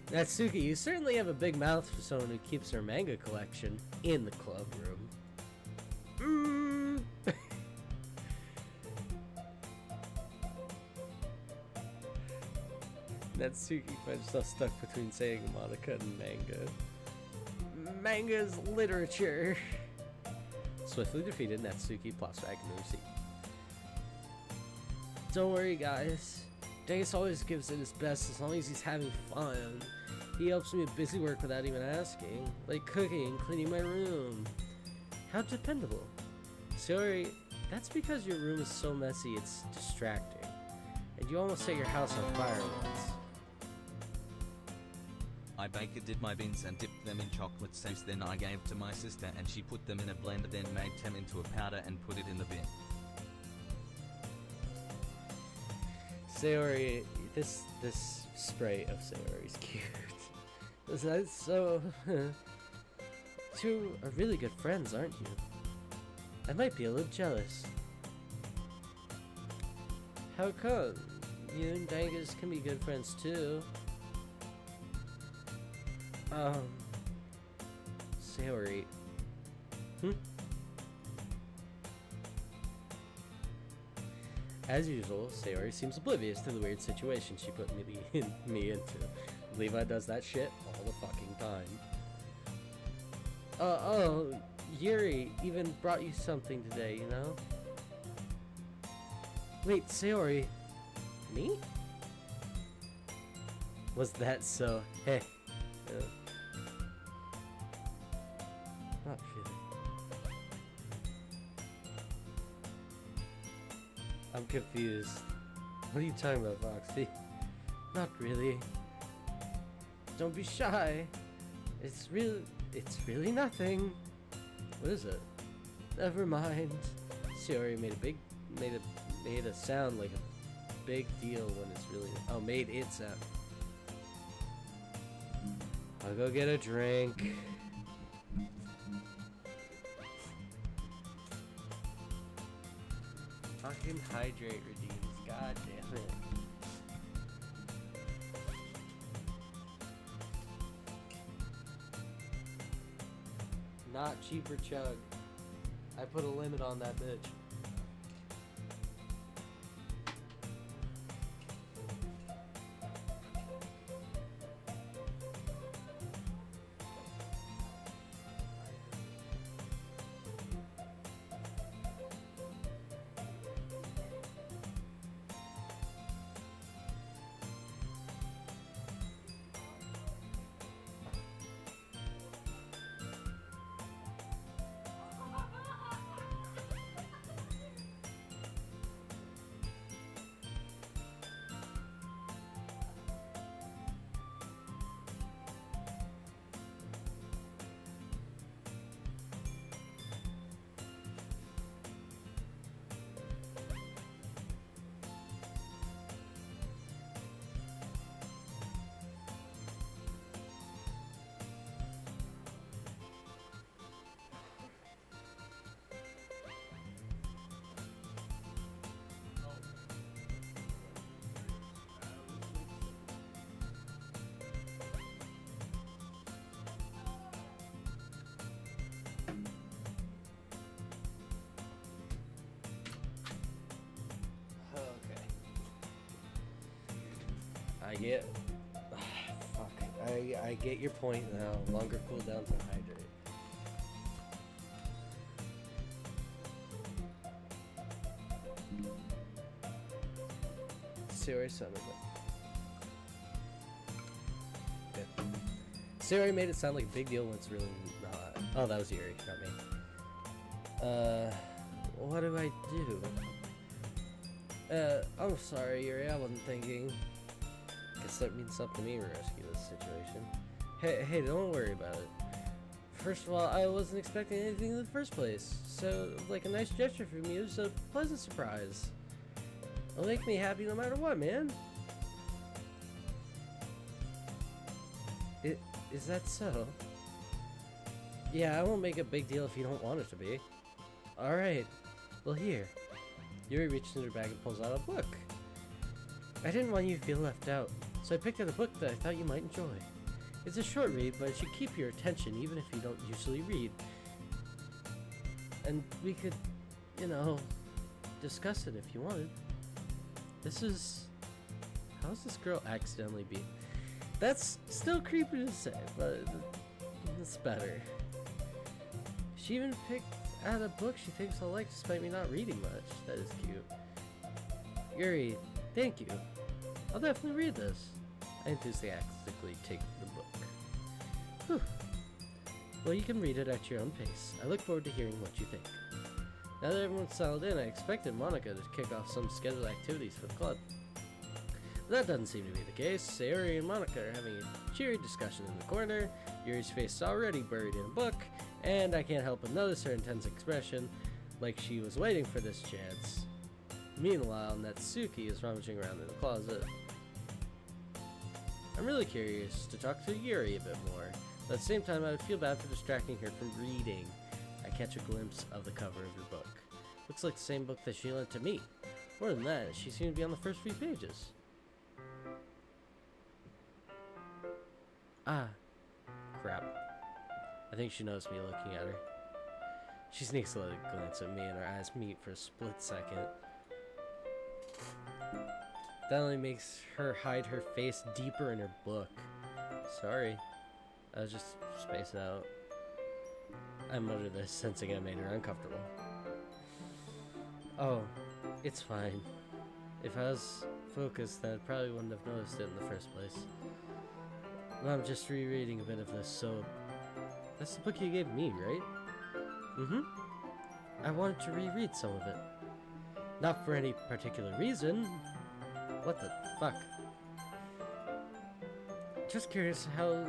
Natsuki, you certainly have a big mouth for someone who keeps her manga collection in the club room. Natsuki finds herself stuck between saying Monica and manga. Manga's literature. Swiftly defeated, Natsuki plops back into her seat. Don't worry, guys. Dangus always gives it his best as long as he's having fun. He helps me with busy work without even asking, like cooking and cleaning my room. How dependable. Sorry, that's because your room is so messy it's distracting. And you almost set your house on fire once. I did my beans and dipped them in chocolate sauce, then I gave to my sister and she put them in a blender, then made them into a powder and put it in the bin. Sayori, this spray of Sayori is cute. That's so... Two are really good friends, aren't you? I might be a little jealous. How come? You and Dangus can be good friends too. Sayori. As usual, Sayori seems oblivious to the weird situation she put me into. Levi does that shit all the fucking time. Yuri even brought you something today, you know? Wait, Sayori. Me? Was that so? Hey. Not really. I'm confused. What are you talking about, Foxy? Not really. Don't be shy. It's really nothing. What is it? Never mind. Sayori made a sound like a big deal when it's really made it sound. I'll go get a drink. Fucking hydrate redeems. God damn it. Not cheaper chug. I put a limit on that bitch. I get. Fuck. I get your point now. Longer cooldowns and hydrate. Sayori son of it. Good. Sayori made it sound like a big deal when it's really not. Oh, that was Yuri, not me. What do I do? I'm sorry, Yuri. I wasn't thinking. Guess that means up to me to rescue this situation. Hey, don't worry about it. First of all, I wasn't expecting anything in the first place, so, like, a nice gesture from you is a pleasant surprise. It'll make me happy no matter what, man. Is that so? Yeah, I won't make a big deal if you don't want it to be. Alright. Well, here. Yuri reaches in her bag and pulls out a book. I didn't want you to feel left out, so I picked out a book that I thought you might enjoy. It's a short read, but it should keep your attention even if you don't usually read. And we could, discuss it if you wanted. How's this girl accidentally beat? That's still creepy to say, but it's better. She even picked out a book she thinks I'll like despite me not reading much. That is cute. Yuri, thank you. I'll definitely read this. I enthusiastically take the book. Whew. Well, you can read it at your own pace. I look forward to hearing what you think. Now that everyone's settled in, I expected Monica to kick off some scheduled activities for the club. But that doesn't seem to be the case. Sayori and Monica are having a cheery discussion in the corner. Yuri's face is already buried in a book, and I can't help but notice her intense expression, like she was waiting for this chance. Meanwhile, Natsuki is rummaging around in the closet. I'm really curious to talk to Yuri a bit more, but at the same time I would feel bad for distracting her from reading. I catch a glimpse of the cover of her book. Looks like the same book that she lent to me. More than that, she seemed to be on the first few pages. Ah, crap. I think she noticed me looking at her. She sneaks a little glance at me and our eyes meet for a split second. That only makes her hide her face deeper in her book. Sorry. I was just spacing out. I muttered this, sensing I made her uncomfortable. Oh, it's fine. If I was focused, then I probably wouldn't have noticed it in the first place. Well, I'm just rereading a bit of this, so... That's the book you gave me, right? Mm-hmm. I wanted to reread some of it. Not for any particular reason. What the fuck? Just curious how...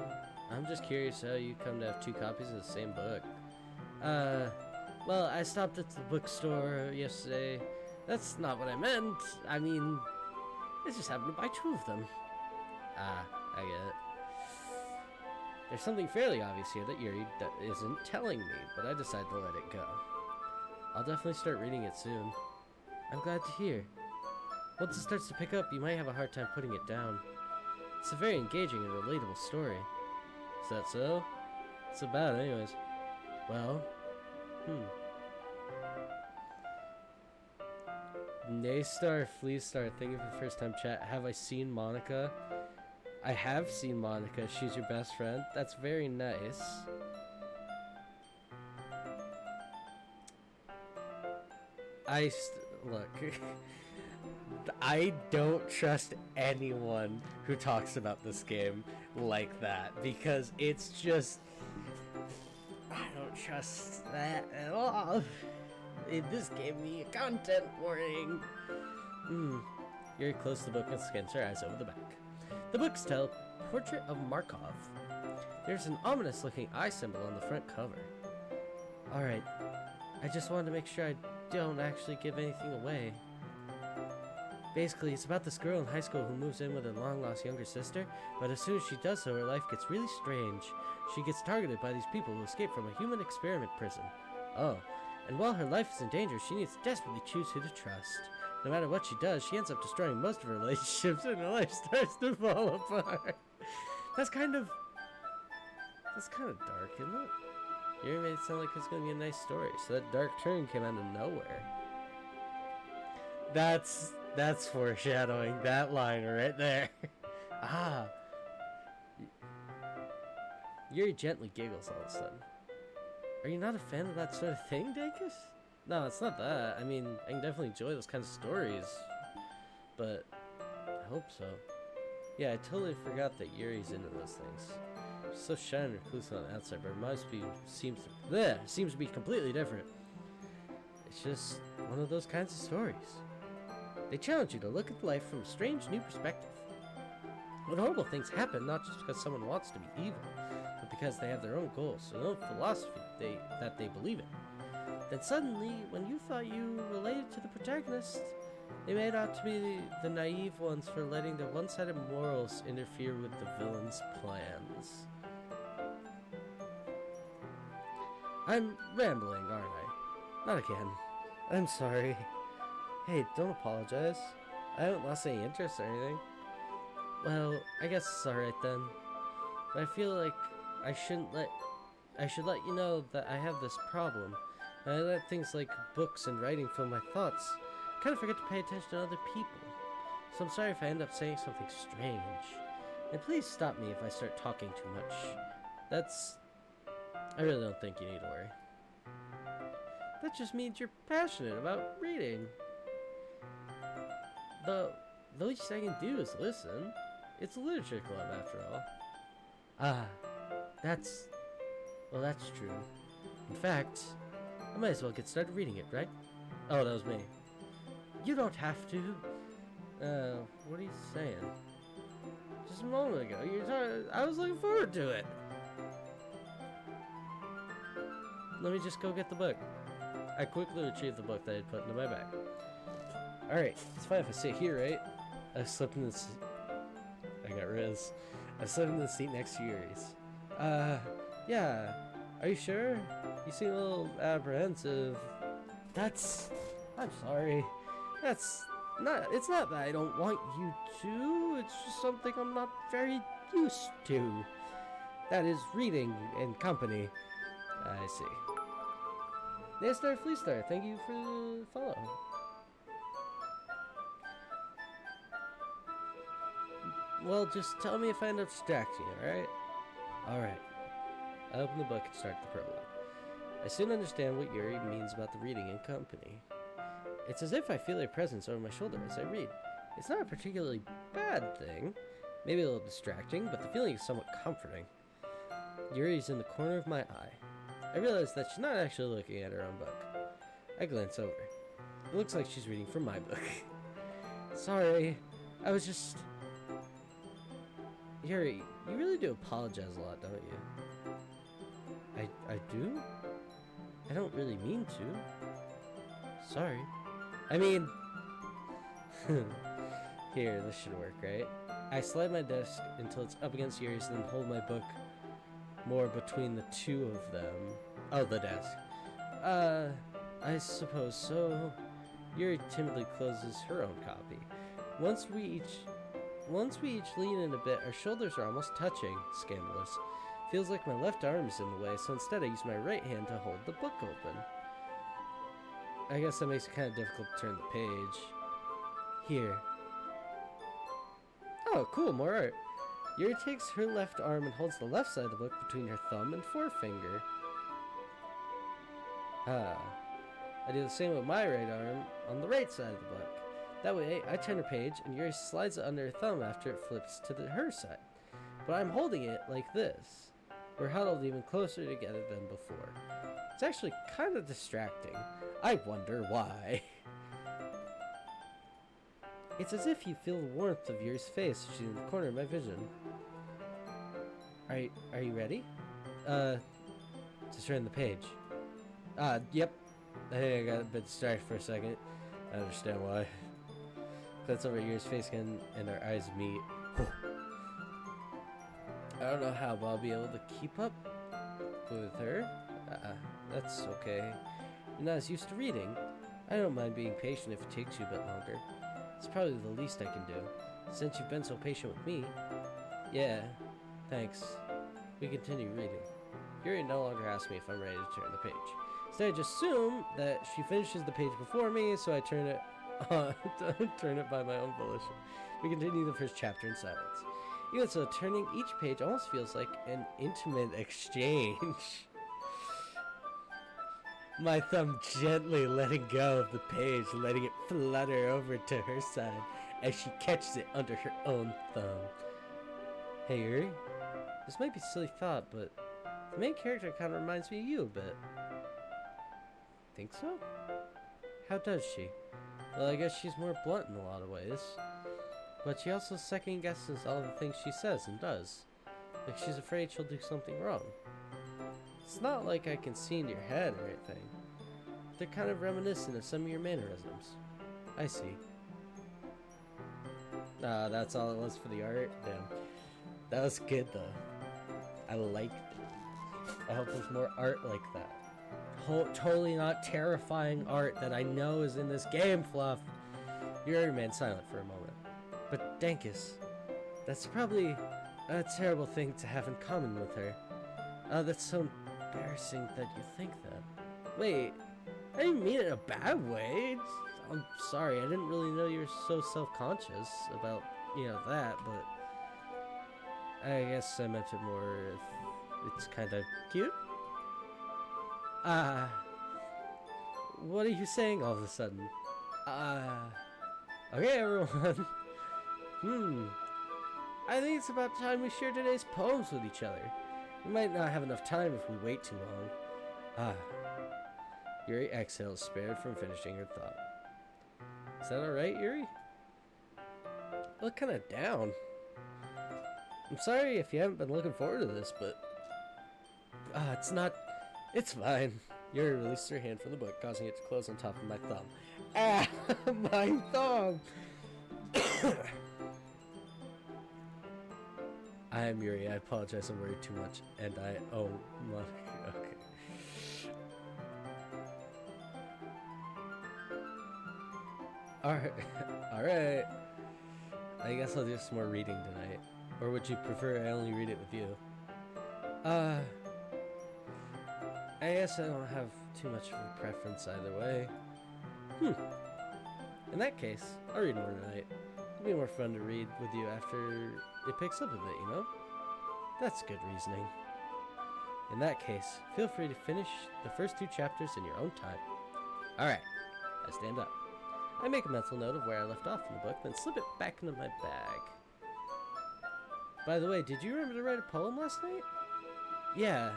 I'm just curious how you come to have 2 copies of the same book. Well, I stopped at the bookstore yesterday. That's not what I meant. I mean, I just happened to buy 2 of them. Ah, I get it. There's something fairly obvious here that Yuri isn't telling me, but I decided to let it go. I'll definitely start reading it soon. I'm glad to hear. Once it starts to pick up, you might have a hard time putting it down. It's a very engaging and relatable story. Is that so? It's about, anyways. Well, Naystar, Fleastar, thank you for first time chat. Have I seen Monica? I have seen Monica. She's your best friend. That's very nice. Look. I don't trust anyone who talks about this game like that because it's just... I don't trust that at all. This gave me a content warning. Yuri closed the book and scans her eyes over the back. The books tell Portrait of Markov. There's an ominous looking eye symbol on the front cover. Alright, I just wanted to make sure I don't actually give anything away. Basically, it's about this girl in high school who moves in with her long-lost younger sister, but as soon as she does so, her life gets really strange. She gets targeted by these people who escape from a human experiment prison. Oh, and while her life is in danger, she needs to desperately choose who to trust. No matter what she does, she ends up destroying most of her relationships and her life starts to fall apart. That's kind of dark, isn't it? You made it sound like it's going to be a nice story, so that dark turn came out of nowhere. That's foreshadowing, that line right there. Ah. Yuri gently giggles all of a sudden. Are you not a fan of that sort of thing, Dacus? No, it's not that. I mean, I can definitely enjoy those kinds of stories. But I hope so. Yeah, I totally forgot that Yuri's into those things. She's so shy and reclusive on the outside, but her mind seems to be completely different. It's just one of those kinds of stories. They challenge you to look at life from a strange new perspective. When horrible things happen, not just because someone wants to be evil, but because they have their own goals, their own philosophy that they believe in. Then suddenly, when you thought you related to the protagonists, they made out to be the naive ones for letting their one-sided morals interfere with the villain's plans. I'm rambling, aren't I? Not again. I'm sorry. Hey, don't apologize. I haven't lost any interest or anything. Well, I guess it's alright then. But I feel like I should let you know that I have this problem. I let things like books and writing fill my thoughts. I kind of forget to pay attention to other people. So I'm sorry if I end up saying something strange. And please stop me if I start talking too much. I really don't think you need to worry. That just means you're passionate about reading. The least I can do is listen. It's a literature club, after all. Ah, that's true. In fact, I might as well get started reading it, right? Oh, that was me. You don't have to. What are you saying? Just a moment ago, I was looking forward to it. Let me just go get the book. I quickly retrieved the book that I had put into my bag. Alright, it's fine if I sit here, right? I slipped in the seat. I got Riz. I slipped in the seat next to Yuri's. Yeah. Are you sure? You seem a little apprehensive. I'm sorry. It's not that I don't want you to. It's just something I'm not very used to. That is reading in company. I see. Naystar Fleastar, thank you for the follow. Well, just tell me if I end up distracting you, alright? Alright. I open the book and start the prologue. I soon understand what Yuri means about the reading in company. It's as if I feel a presence over my shoulder as I read. It's not a particularly bad thing. Maybe a little distracting, but the feeling is somewhat comforting. Yuri's in the corner of my eye. I realize that she's not actually looking at her own book. I glance over. It looks like she's reading from my book. Sorry, I was just... Yuri, you really do apologize a lot, don't you? I do? I don't really mean to. Sorry. I mean... Here, this should work, right? I slide my desk until it's up against Yuri's, then hold my book more between the two of them. Oh, the desk. I suppose so. Yuri timidly closes her own copy. Once we each lean in a bit, our shoulders are almost touching. Scandalous. Feels like my left arm is in the way, so instead I use my right hand to hold the book open. I guess that makes it kind of difficult to turn the page. Here. Oh, cool, more art. Yuri takes her left arm and holds the left side of the book between her thumb and forefinger. I do the same with my right arm on the right side of the book. That way, I turn a page and Yuri slides it under her thumb after it flips to her side. But I'm holding it like this. We're huddled even closer together than before. It's actually kind of distracting. I wonder why. It's as if you feel the warmth of Yuri's face as she's in the corner of my vision. Are you ready? To turn the page. Yep. I think I got a bit distracted for a second. I understand why. Glance over at Yuri's face again, and our eyes meet. I don't know how, but I'll be able to keep up with her. That's okay. You're not as used to reading. I don't mind being patient if it takes you a bit longer. It's probably the least I can do, since you've been so patient with me. Yeah, thanks. We continue reading. Yuri no longer asks me if I'm ready to turn the page. Instead, I just assume that she finishes the page before me, so I turn it turn it by my own volition. We continue the first chapter in silence. Even so, turning each page almost feels like an intimate exchange. My thumb gently letting go of the page, letting it flutter over to her side as she catches it under her own thumb. Hey Yuri, this might be a silly thought, but the main character kind of reminds me of you a bit. Think so? How does she? Well, I guess she's more blunt in a lot of ways. But she also second guesses all the things she says and does. Like she's afraid she'll do something wrong. It's not like I can see in your head or anything. They're kind of reminiscent of some of your mannerisms. I see. That's all it was for the art? Damn. That was good though. I liked it. I hope there's more art like that. Totally not terrifying art that I know is in this game, Fluff. Yuri remained silent for a moment. But Dankus, that's probably a terrible thing to have in common with her. That's so embarrassing that you think that. Wait, I didn't mean it in a bad way. I'm sorry, I didn't really know you were so self-conscious about, that, but I guess I meant it more if it's kind of cute. What are you saying all of a sudden? Okay, everyone. I think it's about time we share today's poems with each other. We might not have enough time if we wait too long. Yuri exhales, spared from finishing her thought. Is that alright, Yuri? You look kinda down. I'm sorry if you haven't been looking forward to this, but... It's fine. Yuri released her hand from the book, causing it to close on top of my thumb. My thumb! I am Yuri. I apologize. I'm worried too much. And oh my... Okay. Alright. I guess I'll do some more reading tonight. Or would you prefer I only read it with you? I guess I don't have too much of a preference either way. In that case, I'll read more tonight. It'll be more fun to read with you after it picks up a bit, you know? That's good reasoning. In that case, feel free to finish the first 2 chapters in your own time. Alright, I stand up. I make a mental note of where I left off in the book, then slip it back into my bag. By the way, did you remember to write a poem last night? Yeah.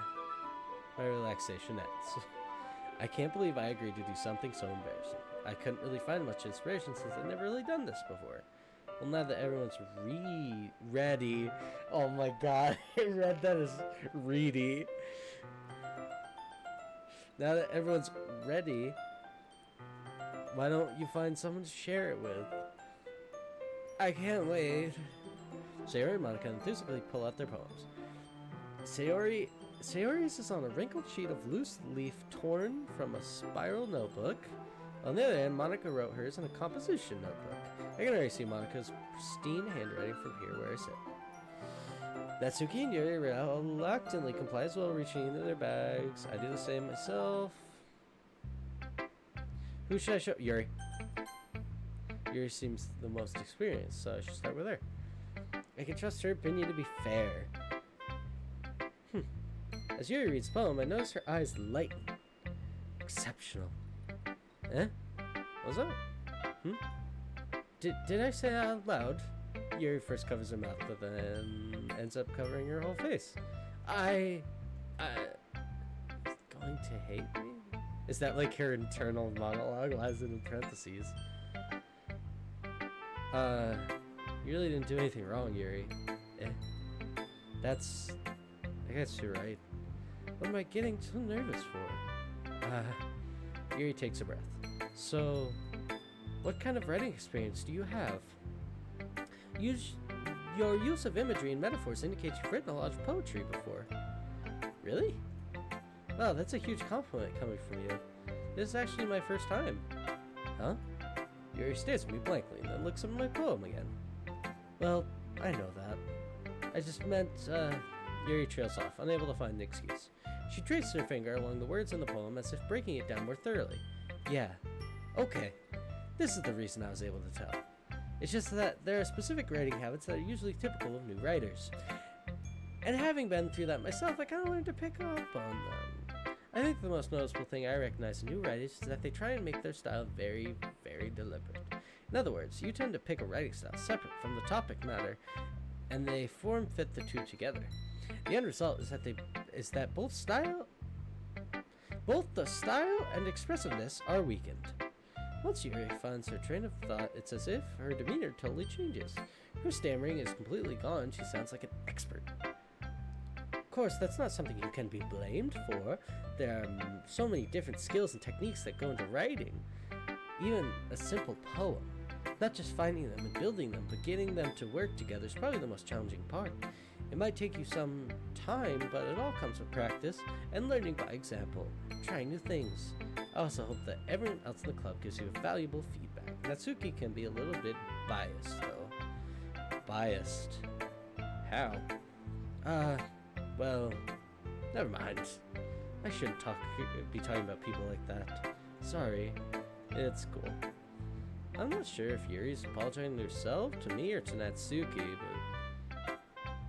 My relaxation ends. I can't believe I agreed to do something so embarrassing. I couldn't really find much inspiration since I've never really done this before. Well, now that everyone's ready. Oh my god, I read that as ready. Now that everyone's ready, why don't you find someone to share it with? I can't wait. Sayori and Monica enthusiastically pull out their poems. Sayori's is on a wrinkled sheet of loose leaf torn from a spiral notebook. On the other hand, Monica wrote hers in a composition notebook. I can already see Monica's pristine handwriting from here where I sit. Natsuki and Yuri reluctantly comply as well, reaching into their bags. I do the same myself. Who should I show? Yuri. Yuri seems the most experienced, so I should start with her. I can trust her opinion to be fair. As Yuri reads the poem, I notice her eyes lighten. Exceptional. Eh? What's up? Did I say that out loud? Yuri first covers her mouth, but then ends up covering her whole face. Going to hate me? Is that like her internal monologue? Why is it in parentheses? You really didn't do anything wrong, Yuri. I guess you're right. What am I getting so nervous for? Yuri takes a breath. So, what kind of writing experience do you have? Your use of imagery and metaphors indicates you've written a lot of poetry before. Really? Wow, that's a huge compliment coming from you. This is actually my first time. Huh? Yuri stares at me blankly and then looks at my poem again. Well, I know that. I just meant, Yuri trails off, unable to find an excuse. She traces her finger along the words in the poem as if breaking it down more thoroughly. Yeah. Okay. This is the reason I was able to tell. It's just that there are specific writing habits that are usually typical of new writers. And having been through that myself, I kind of learned to pick up on them. I think the most noticeable thing I recognize in new writers is that they try and make their style very, very deliberate. In other words, you tend to pick a writing style separate from the topic matter, and they form-fit the two together. The end result is that both the style and expressiveness are weakened. Once Yuri finds her train of thought, it's as if her demeanor totally changes. Her stammering is completely gone. She sounds like an expert. Of course, that's not something you can be blamed for. There are so many different skills and techniques that go into writing. Even a simple poem. Not just finding them and building them, but getting them to work together is probably the most challenging part. It might take you some time, but it all comes with practice and learning by example, trying new things. I also hope that everyone else in the club gives you valuable feedback. Natsuki can be a little bit biased, though. Biased? How? Well, never mind. I shouldn't be talking about people like that. Sorry. It's cool. I'm not sure if Yuri's apologizing to herself, to me, or to Natsuki, but...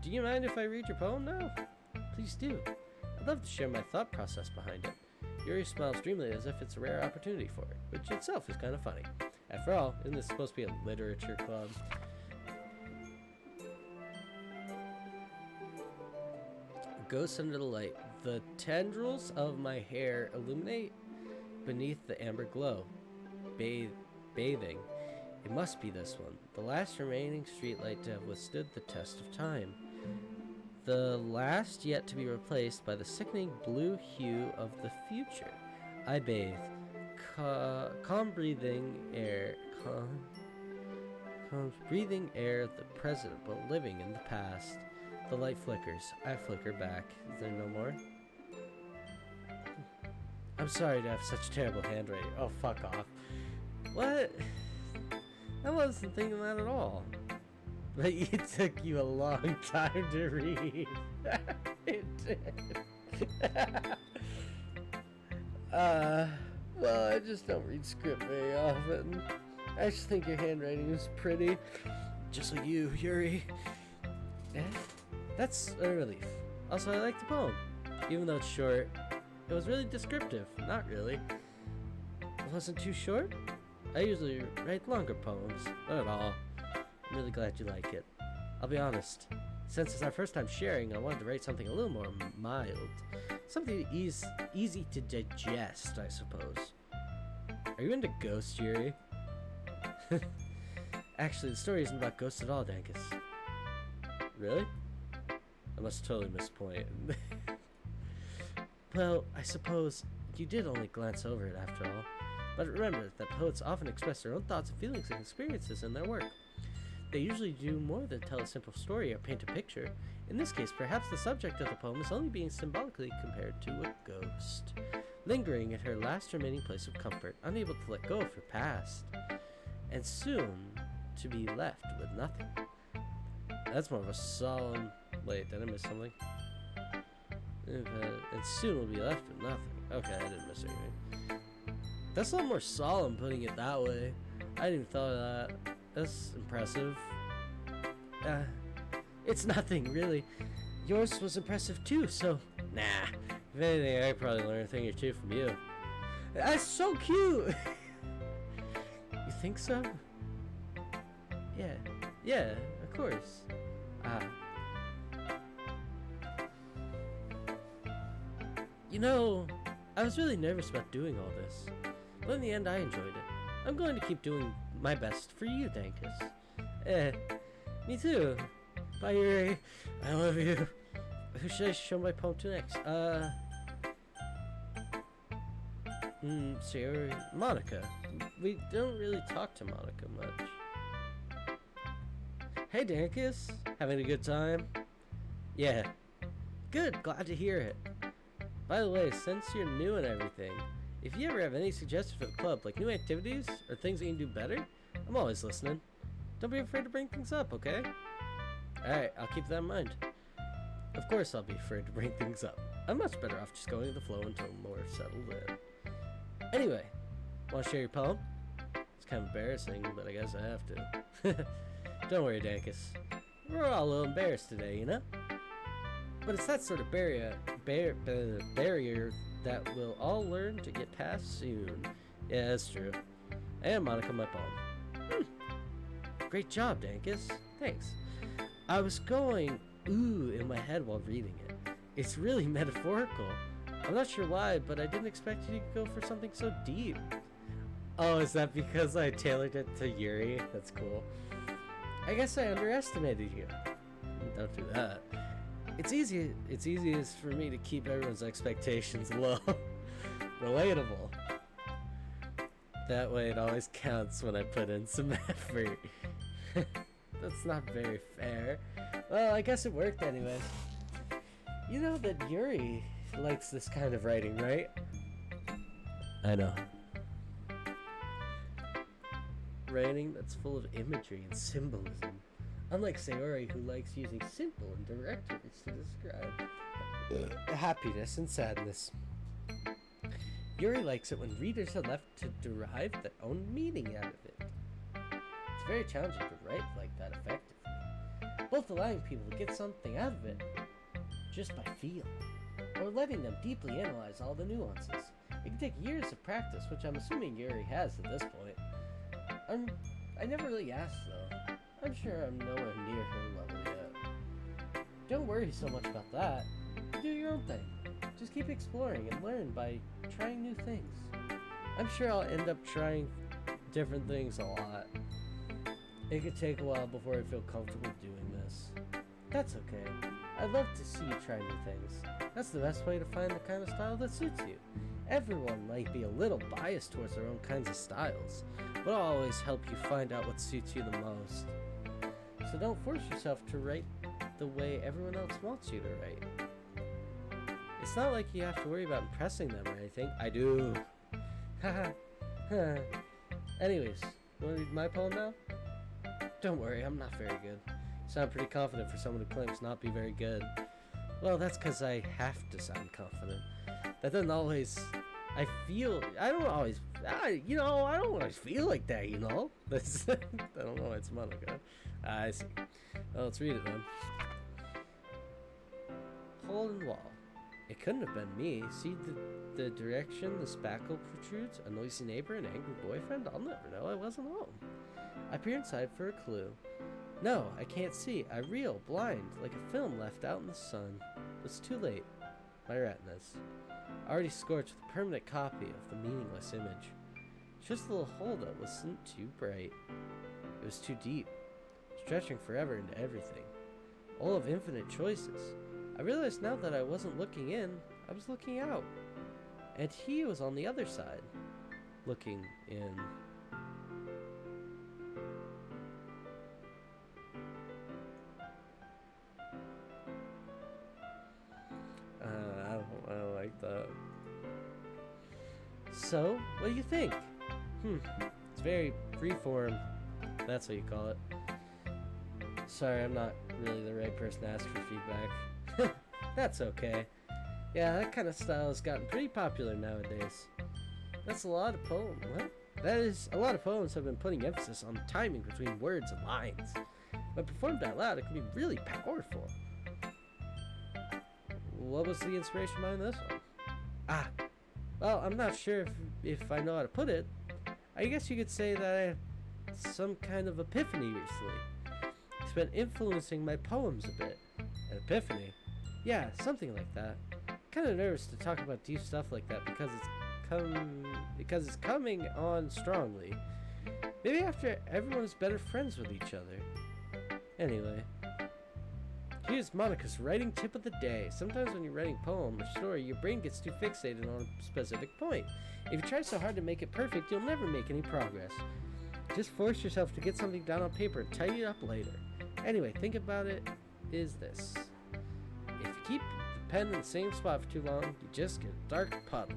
Do you mind if I read your poem now? Please do. I'd love to share my thought process behind it. Yuri smiles dreamily as if it's a rare opportunity for it, which itself is kind of funny. After all, isn't this supposed to be a literature club? Ghosts under the light. The tendrils of my hair illuminate beneath the amber glow. Bathing. It must be this one. The last remaining streetlight to have withstood the test of time. The last yet to be replaced by the sickening blue hue of the future. I bathe. Calm breathing air. Calm breathing air of the present, but living in the past. The light flickers. I flicker back. Is there no more? I'm sorry to have such terrible handwriting. Oh, fuck off. What? I wasn't thinking that at all. But it took you a long time to read. It did. Well, I just don't read script very often. I just think your handwriting is pretty. Just like you, Yuri. Eh? That's a relief. Also, I like the poem. Even though it's short, it was really descriptive. Not really. It wasn't too short? I usually write longer poems. Not at all. I'm really glad you like it. I'll be honest. Since it's our first time sharing, I wanted to write something a little more mild. Something easy to digest, I suppose. Are you into ghosts, Yuri? Actually, the story isn't about ghosts at all, Dankus. Really? I must totally miss the point. Well, I suppose you did only glance over it after all. But remember that poets often express their own thoughts and feelings and experiences in their work. They usually do more than tell a simple story or paint a picture. In this case, perhaps the subject of the poem is only being symbolically compared to a ghost, lingering at her last remaining place of comfort, unable to let go of her past, and soon to be left with nothing. That's more of a solemn... Wait, did I miss something? And soon will be left with nothing. Okay, I didn't miss anything. That's a lot more solemn putting it that way. I hadn't even thought of that. That's impressive. It's nothing, really. Yours was impressive too, so... Nah. If anything, I probably learned a thing or two from you. That's so cute! You think so? Yeah, of course. You know, I was really nervous about doing all this, but in the end I enjoyed it. I'm going to keep doing my best for you, Dankus. Me too. Bye, Yuri. I love you. Who should I show my poem to next? Sayori, Monica. We don't really talk to Monica much. Hey, Dankus. Having a good time? Yeah. Good, glad to hear it. By the way, since you're new and everything, if you ever have any suggestions for the club, like new activities or things that you can do better, I'm always listening. Don't be afraid to bring things up, okay? Alright, I'll keep that in mind. Of course I'll be afraid to bring things up. I'm much better off just going with the flow until I'm more settled in. Anyway, want to share your poem? It's kind of embarrassing, but I guess I have to. Don't worry, Dankus. We're all a little embarrassed today, you know? But it's that sort of barrier that we'll all learn to get past soon. Yeah, that's true. And Monica, my poem. Great job, Dankus. Thanks. I was going ooh in my head while reading it. It's really metaphorical. I'm not sure why, but I didn't expect you to go for something so deep. Oh, is that because I tailored it to Yuri? That's cool. I guess I underestimated you. Don't do that. It's easiest for me to keep everyone's expectations low. Relatable. That way it always counts when I put in some effort. That's not very fair. Well, I guess it worked anyways. You know that Yuri likes this kind of writing, right? I know. Writing that's full of imagery and symbolism. Unlike Sayori, who likes using simple and direct words to describe happiness and sadness. Yuri likes it when readers are left to derive their own meaning out of it. It's very challenging to write like that effectively, both allowing people to get something out of it just by feel, or letting them deeply analyze all the nuances. It can take years of practice, which I'm assuming Yuri has at this point. I never really asked though. I'm sure I'm nowhere near her level yet. Don't worry so much about that. Do your own thing. Just keep exploring and learn by trying new things. I'm sure I'll end up trying different things a lot. It could take a while before I feel comfortable doing this. That's okay. I'd love to see you try new things. That's the best way to find the kind of style that suits you. Everyone might be a little biased towards their own kinds of styles, but I'll always help you find out what suits you the most. So don't force yourself to write the way everyone else wants you to write. It's not like you have to worry about impressing them or anything. I do. Haha. Anyways, you want to read my poem now? Don't worry, I'm not very good. You sound pretty confident for someone who claims not to be very good. Well, that's because I have to sound confident. That doesn't always... I don't always feel like that, you know? That's, I don't know, it's Monica. I see. Well, let's read it then. Hole in wall. It couldn't have been me. See the direction the spackle protrudes? A noisy neighbor, an angry boyfriend? I'll never know. I wasn't home. I peer inside for a clue. No, I can't see. I reel, blind, like a film left out in the sun. It's too late. My retinas. Already scorched with a permanent copy of the meaningless image. Just a little hole that wasn't too bright. It was too deep, stretching forever into everything. All of infinite choices. I realized now that I wasn't looking in, I was looking out. And he was on the other side, looking in. I don't like that. So, what do you think? It's very freeform. That's what you call it. Sorry, I'm not really the right person to ask for feedback. That's okay. Yeah, that kind of style has gotten pretty popular nowadays. That's a lot of poems. What? That is, a lot of poems have been putting emphasis on timing between words and lines. When performed out loud, it can be really powerful. What was the inspiration behind this one? Well, I'm not sure if I know how to put it. I guess you could say that I had some kind of epiphany recently. It's been influencing my poems a bit. An epiphany? Yeah, something like that. Kind of nervous to talk about deep stuff like that because it's coming on strongly. Maybe after everyone is better friends with each other. Anyway, here's Monica's writing tip of the day. Sometimes when you're writing a poem or story, your brain gets too fixated on a specific point. If you try so hard to make it perfect, you'll never make any progress. Just force yourself to get something down on paper and tidy it up later. Anyway, think about it is this. If you keep the pen in the same spot for too long, you just get a dark puddle.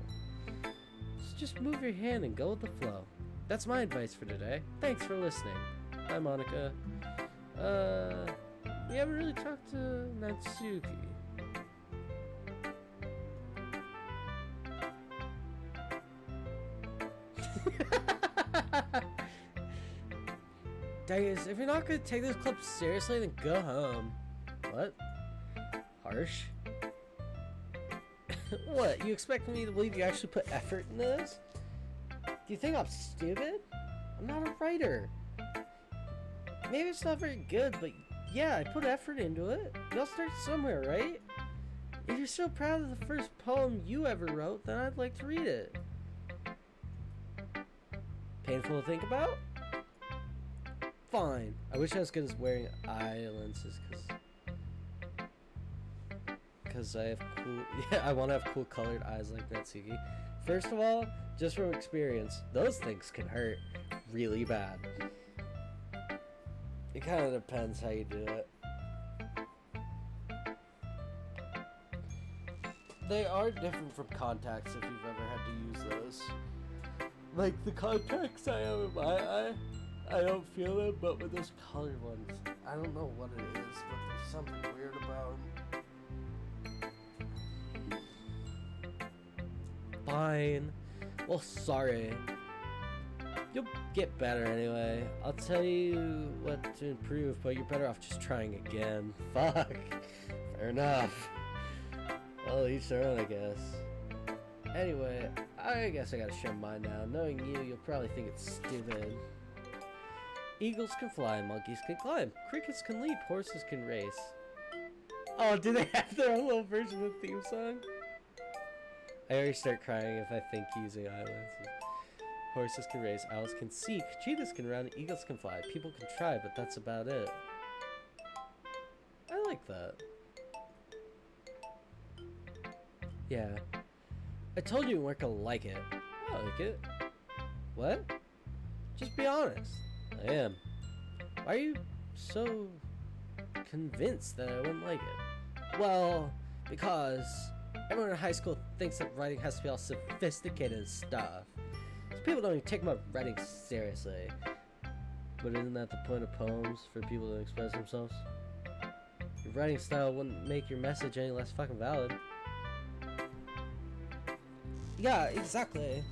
So just move your hand and go with the flow. That's my advice for today. Thanks for listening. Bye, Monica. We haven't really talked to Natsuki. Guys, if you're not gonna take this clip seriously, then go home. What? Harsh? What? You expect me to believe you actually put effort in this? Do you think I'm stupid? I'm not a writer. Maybe it's not very good, but yeah, I put effort into it. You all start somewhere, right? If you're so proud of the first poem you ever wrote, then I'd like to read it. Painful to think about? Fine. I wish I was good as wearing eye lenses, because I have cool... Yeah, I want to have cool colored eyes like Natsuki. First of all, just from experience, those things can hurt really bad. It kind of depends how you do it. They are different from contacts if you've ever had to use those. Like the contacts I have in my eye, I don't feel it, but with those colored ones, I don't know what it is, but there's something weird about them. Fine. Well, sorry. You'll get better anyway. I'll tell you what to improve, but you're better off just trying again. Fuck. Fair enough. Well, each their own, I guess. Anyway, I guess I gotta share mine now. Knowing you, you'll probably think it's stupid. Eagles can fly, monkeys can climb, crickets can leap, horses can race. Oh, do they have their own little version of the theme song? I already start crying if I think using eye lenses. Horses can race, owls can seek, cheetahs can run, eagles can fly. People can try, but that's about it. I like that. Yeah. I told you you weren't gonna like it. I like it. What? Just be honest. I am. Why are you so convinced that I wouldn't like it? Well, because everyone in high school thinks that writing has to be all sophisticated and stuff. So people don't even take my writing seriously. But isn't that the point of poems? For people to express themselves? Your writing style wouldn't make your message any less fucking valid. Yeah, exactly.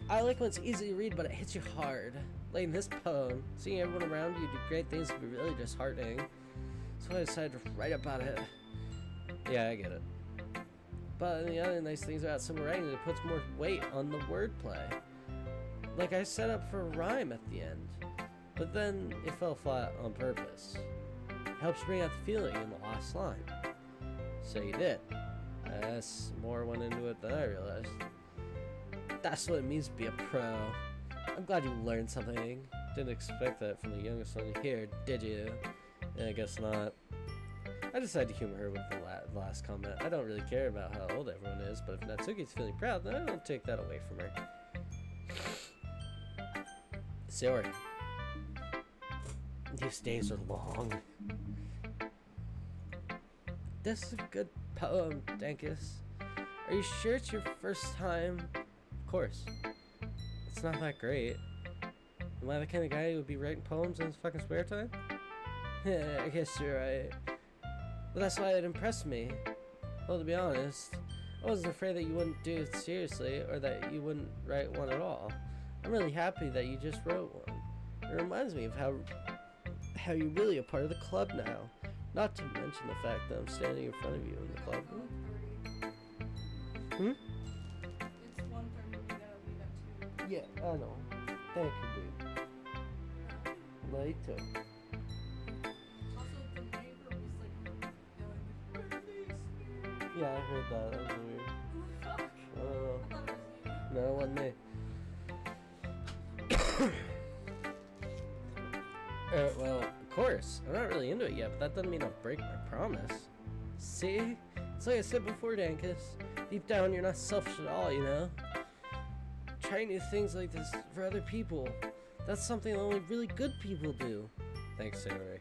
I like when it's easy to read, but it hits you hard. Like in this poem, seeing everyone around you do great things would be really disheartening. So I decided to write about it. Yeah, I get it. But the other nice things about simple writing is it puts more weight on the wordplay. Like I set up for a rhyme at the end. but then it fell flat on purpose. It helps bring out the feeling in the last line. So you did. Yes, more went into it than I realized. That's what it means to be a pro. I'm glad you learned something. Didn't expect that from the youngest one here, did you? Yeah, I guess not. I decided to humor her with the last comment. I don't really care about how old everyone is, but if Natsuki's feeling proud, then I don't take that away from her. Sorry. These days are long. This is a good poem, Dankus. Are you sure it's your first time? Of course. It's not that great. Am I the kind of guy who would be writing poems in his fucking spare time? I guess you're right. But that's why it impressed me. Well, to be honest, I wasn't afraid that you wouldn't do it seriously or that you wouldn't write one at all. I'm really happy that you just wrote one. It reminds me of how you're really a part of the club now. Not to mention the fact that I'm standing in front of you in the club. 1:30. Hmm? It's 1:30. We gotta leave at 2. Yeah, I know. Thank you, babe. Later. Also, the neighbor was like yelling, "Wendy's!" Yeah, I heard that. That was weird. Fuck. I don't know. I thought it was you. No, it wasn't me. Well, of course. I'm not really into it yet, but that doesn't mean I'll break my promise. See? It's like I said before, Dankus. Deep down, you're not selfish at all, you know? Trying new things like this for other people. That's something only really good people do. Thanks, Sayori.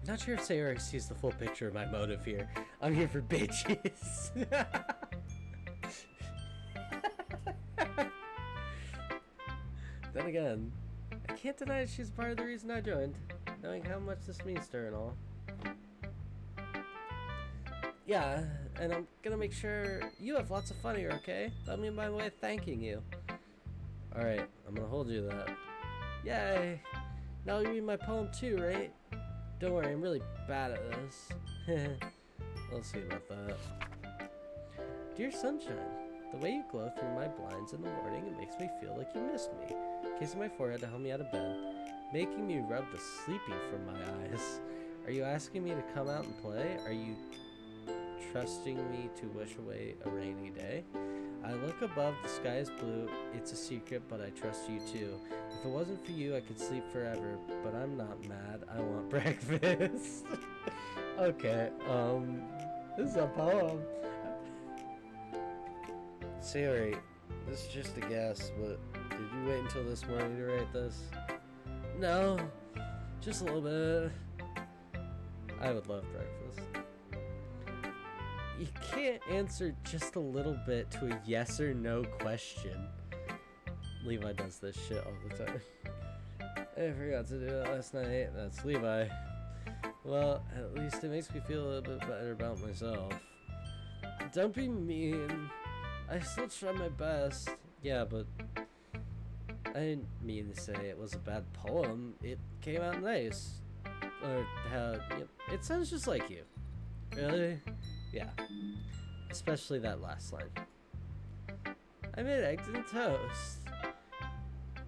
Not sure if Sayori sees the full picture of my motive here. I'm here for bitches. Then again, I can't deny she's part of the reason I joined, knowing how much this means to her and all. Yeah, and I'm gonna make sure you have lots of fun here, okay? That'll be my way of thanking you. Alright, I'm gonna hold you to that. Yay! Now you read my poem too, right? Don't worry, I'm really bad at this. We'll see about that. Dear Sunshine, the way you glow through my blinds in the morning, it makes me feel like you missed me. Kissing my forehead to help me out of bed, making me rub the sleepy from my eyes. Are you asking me to come out and play? Are you trusting me to wish away a rainy day? I look above, the sky is blue. It's a secret, but I trust you too. If it wasn't for you, I could sleep forever, but I'm not mad. I want breakfast. Okay, this is a poem. Sayori, this is just a guess, but did you wait until this morning to write this? No, just a little bit. I would love breakfast. You can't answer just a little bit to a yes or no question. Levi does this shit all the time. I forgot to do it last night. That's Levi. Well, at least it makes me feel a little bit better about myself. Don't be mean. I still try my best. Yeah, but I didn't mean to say it was a bad poem. It came out nice. Or how, it sounds just like you. Really? Yeah. Especially that last line. I made eggs and toast.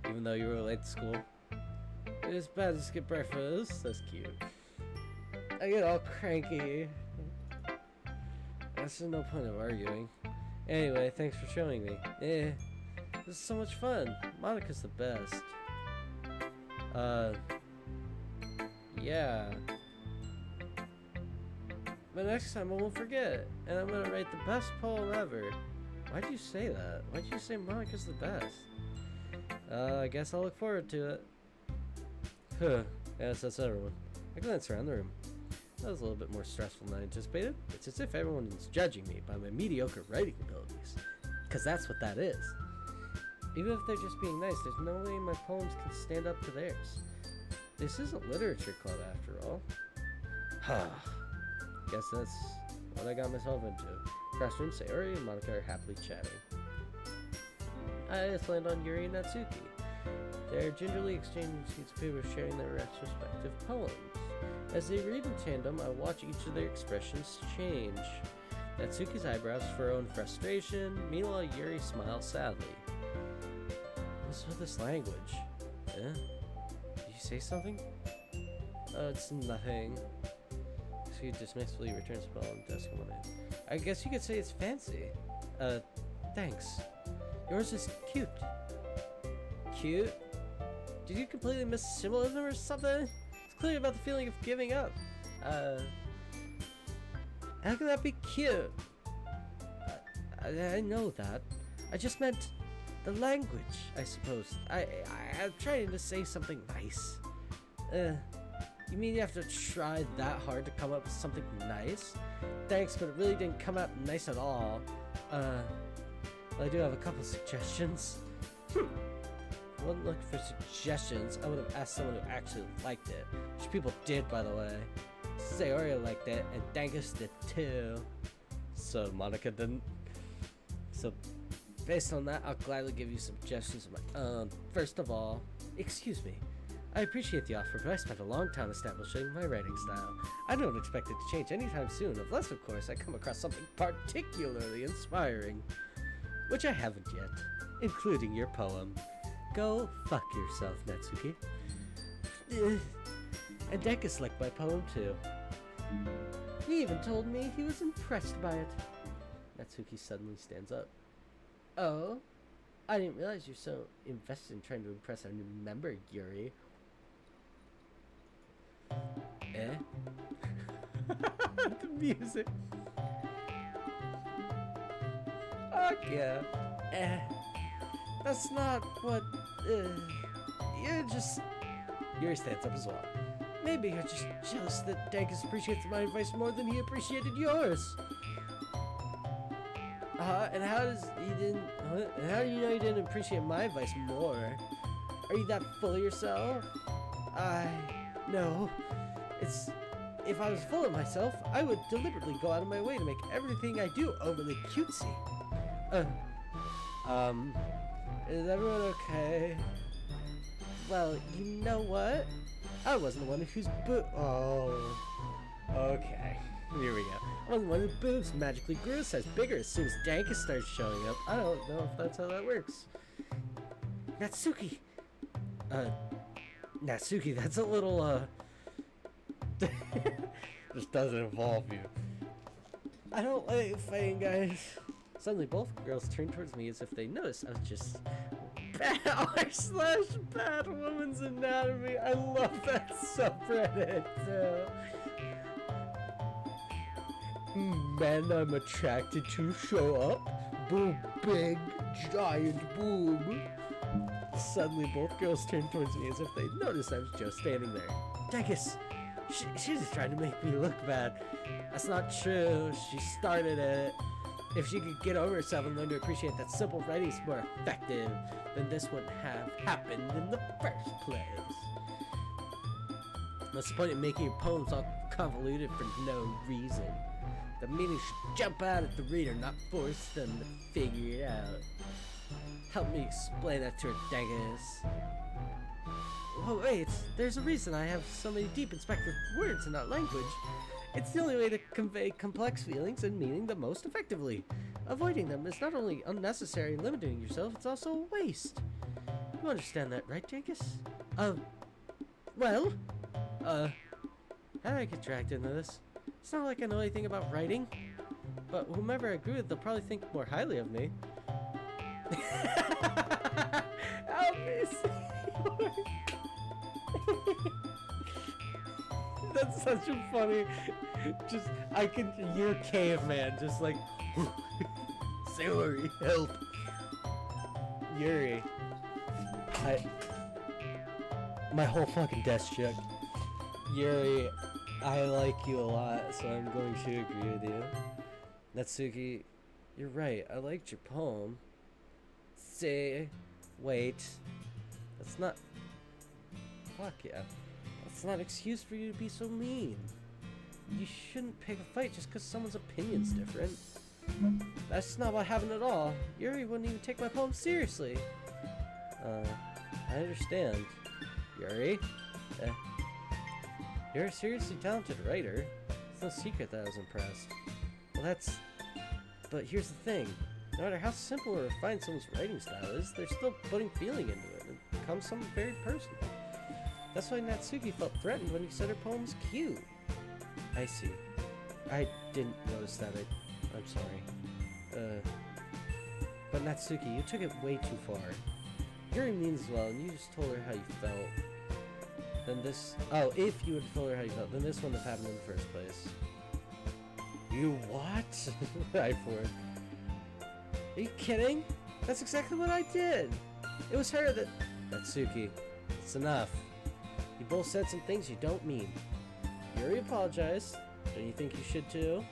Even though you were late to school. It was bad to skip breakfast. That's cute. I get all cranky. That's no point of arguing. Anyway, thanks for showing me. This is so much fun. Monica's the best. Yeah. But next time I won't forget. And I'm gonna write the best poem ever. Why'd you say that? Why'd you say Monica's the best? I guess I'll look forward to it. Huh. Yes, that's everyone. I glanced around the room. That was a little bit more stressful than I anticipated. It's as if everyone is judging me by my mediocre writing abilities. Because that's what that is. Even if they're just being nice, there's no way my poems can stand up to theirs. This is a literature club after all. Guess that's what I got myself into. Classroom, Sayori and Monica are happily chatting. I just landed on Yuri and Natsuki. They're gingerly exchanging sheets of paper, sharing their respective poems. As they read in tandem, I watch each of their expressions change. Natsuki's eyebrows furrow in frustration, meanwhile Yuri smiles sadly. What's with this language? Eh? say something? It's nothing. She dismissively returns the ball and desk one in. I guess you could say it's fancy. Thanks. Yours is cute. Cute? Did you completely miss symbolism or something? It's clearly about the feeling of giving up. How can that be cute? I know that. I just meant the language, I suppose. I'm trying to say something nice. You mean you have to try that hard to come up with something nice? Thanks, but it really didn't come out nice at all. I do have a couple suggestions. I wasn't looking for suggestions. I would have asked someone who actually liked it. Which people did, by the way. Sayori liked it, and Dangus did too. So Monica didn't. So, based on that, I'll gladly give you suggestions of my own. First of all, excuse me. I appreciate the offer, but I spent a long time establishing my writing style. I don't expect it to change anytime soon, unless, of course, I come across something particularly inspiring. Which I haven't yet, including your poem. Go fuck yourself, Natsuki. And Dekus liked my poem too. He even told me he was impressed by it. Natsuki suddenly stands up. Oh? I didn't realize you're so invested in trying to impress our new member, Yuri. Eh? The music. Fuck yeah. That's not what, you're just... Yuri stands up as well. Maybe you're just jealous that Dankus appreciates my advice more than he appreciated yours. And how does he didn't... And how do you know he didn't appreciate my advice more? Are you that full of yourself? No. It's... If I was full of myself, I would deliberately go out of my way to make everything I do overly cutesy. Is everyone okay? Well, you know what? I wasn't the one whose Oh. Okay. Here we go. I wasn't the one whose boobs magically grew a size bigger as soon as Dankus started showing up. I don't know if that's how that works. Natsuki! Natsuki, that's a little, Just doesn't involve you. I don't like fighting, guys. Suddenly, both girls turned towards me as if they noticed I was just r/bad woman's anatomy. I love that subreddit. Men I'm attracted to show up. Boob, big, giant boob. Suddenly, both girls turned towards me as if they noticed I was just standing there. Dangus, she's just trying to make me look bad. That's not true. She started it. If she could get over herself and learn to appreciate that simple writing's more effective, then this wouldn't have happened in the first place. What's the point of making your poems all convoluted for no reason? The meaning should jump out at the reader, not force them to figure it out. Help me explain that to her, Dangus. Oh wait, there's a reason I have so many deep inspective words in our language. It's the only way to convey complex feelings and meaning the most effectively. Avoiding them is not only unnecessary and limiting yourself, it's also a waste. You understand that, right, Dankus? Well, how did I get dragged into this? It's not like I know anything about writing, but whomever I agree with, they'll probably think more highly of me. Obviously. That's such a funny, you're caveman, just like, Sayori, help. Yuri, my whole fucking desk shook. Yuri, I like you a lot, so I'm going to agree with you. Natsuki, you're right, I liked your poem. Wait, that's not, fuck yeah. It's not an excuse for you to be so mean. You shouldn't pick a fight just because someone's opinion's different. That's not what happened at all. Yuri wouldn't even take my poem seriously. I understand. Yuri? You're a seriously talented writer. It's no secret that I was impressed. Well, but here's the thing. No matter how simple or refined someone's writing style is, they're still putting feeling into it. It becomes something very personal. That's why Natsuki felt threatened when you said her poem was cute. I see. I didn't notice that. I'm sorry. But Natsuki, you took it way too far. Yuri means well, and you just told her how you felt. Then this... Oh, if you had told her how you felt, then this wouldn't have happened in the first place. You what? I for. Are you kidding? That's exactly what I did. It was her that... Natsuki, it's enough. You both said some things you don't mean. Yuri apologized. Don't you think you should too?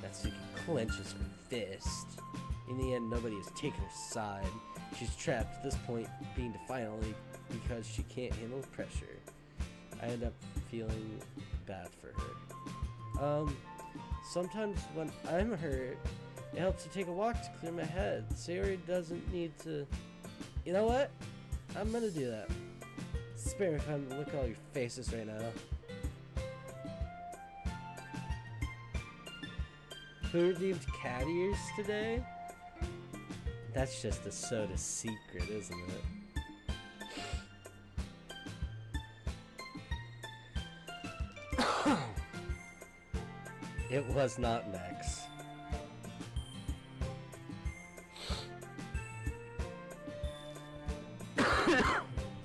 Natsuki clenches her fist. In the end, nobody has taken her side. She's trapped at this point, being defiant only because she can't handle the pressure. I end up feeling bad for her. Sometimes when I'm hurt, it helps to take a walk to clear my head. Sayori doesn't need to... You know what? I'm gonna do that. Spare me time to look at all your faces right now. Who redeemed cat ears today? That's just a soda secret, isn't it? It was not Nex.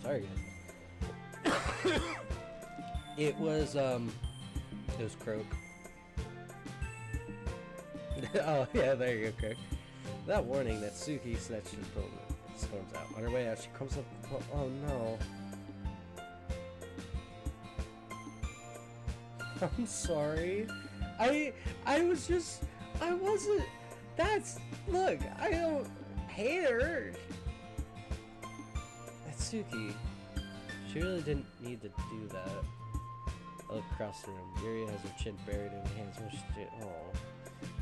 Sorry, guys. It was Croak. Oh, yeah, there you go, Croak. That warning, Natsuki snatched her phone and storms out. On her way out, she comes up. Oh no. I'm sorry. I wasn't. Look, I don't hate her. Natsuki, she really didn't need to do that. I look across the room. Yuri has her chin buried in her hands.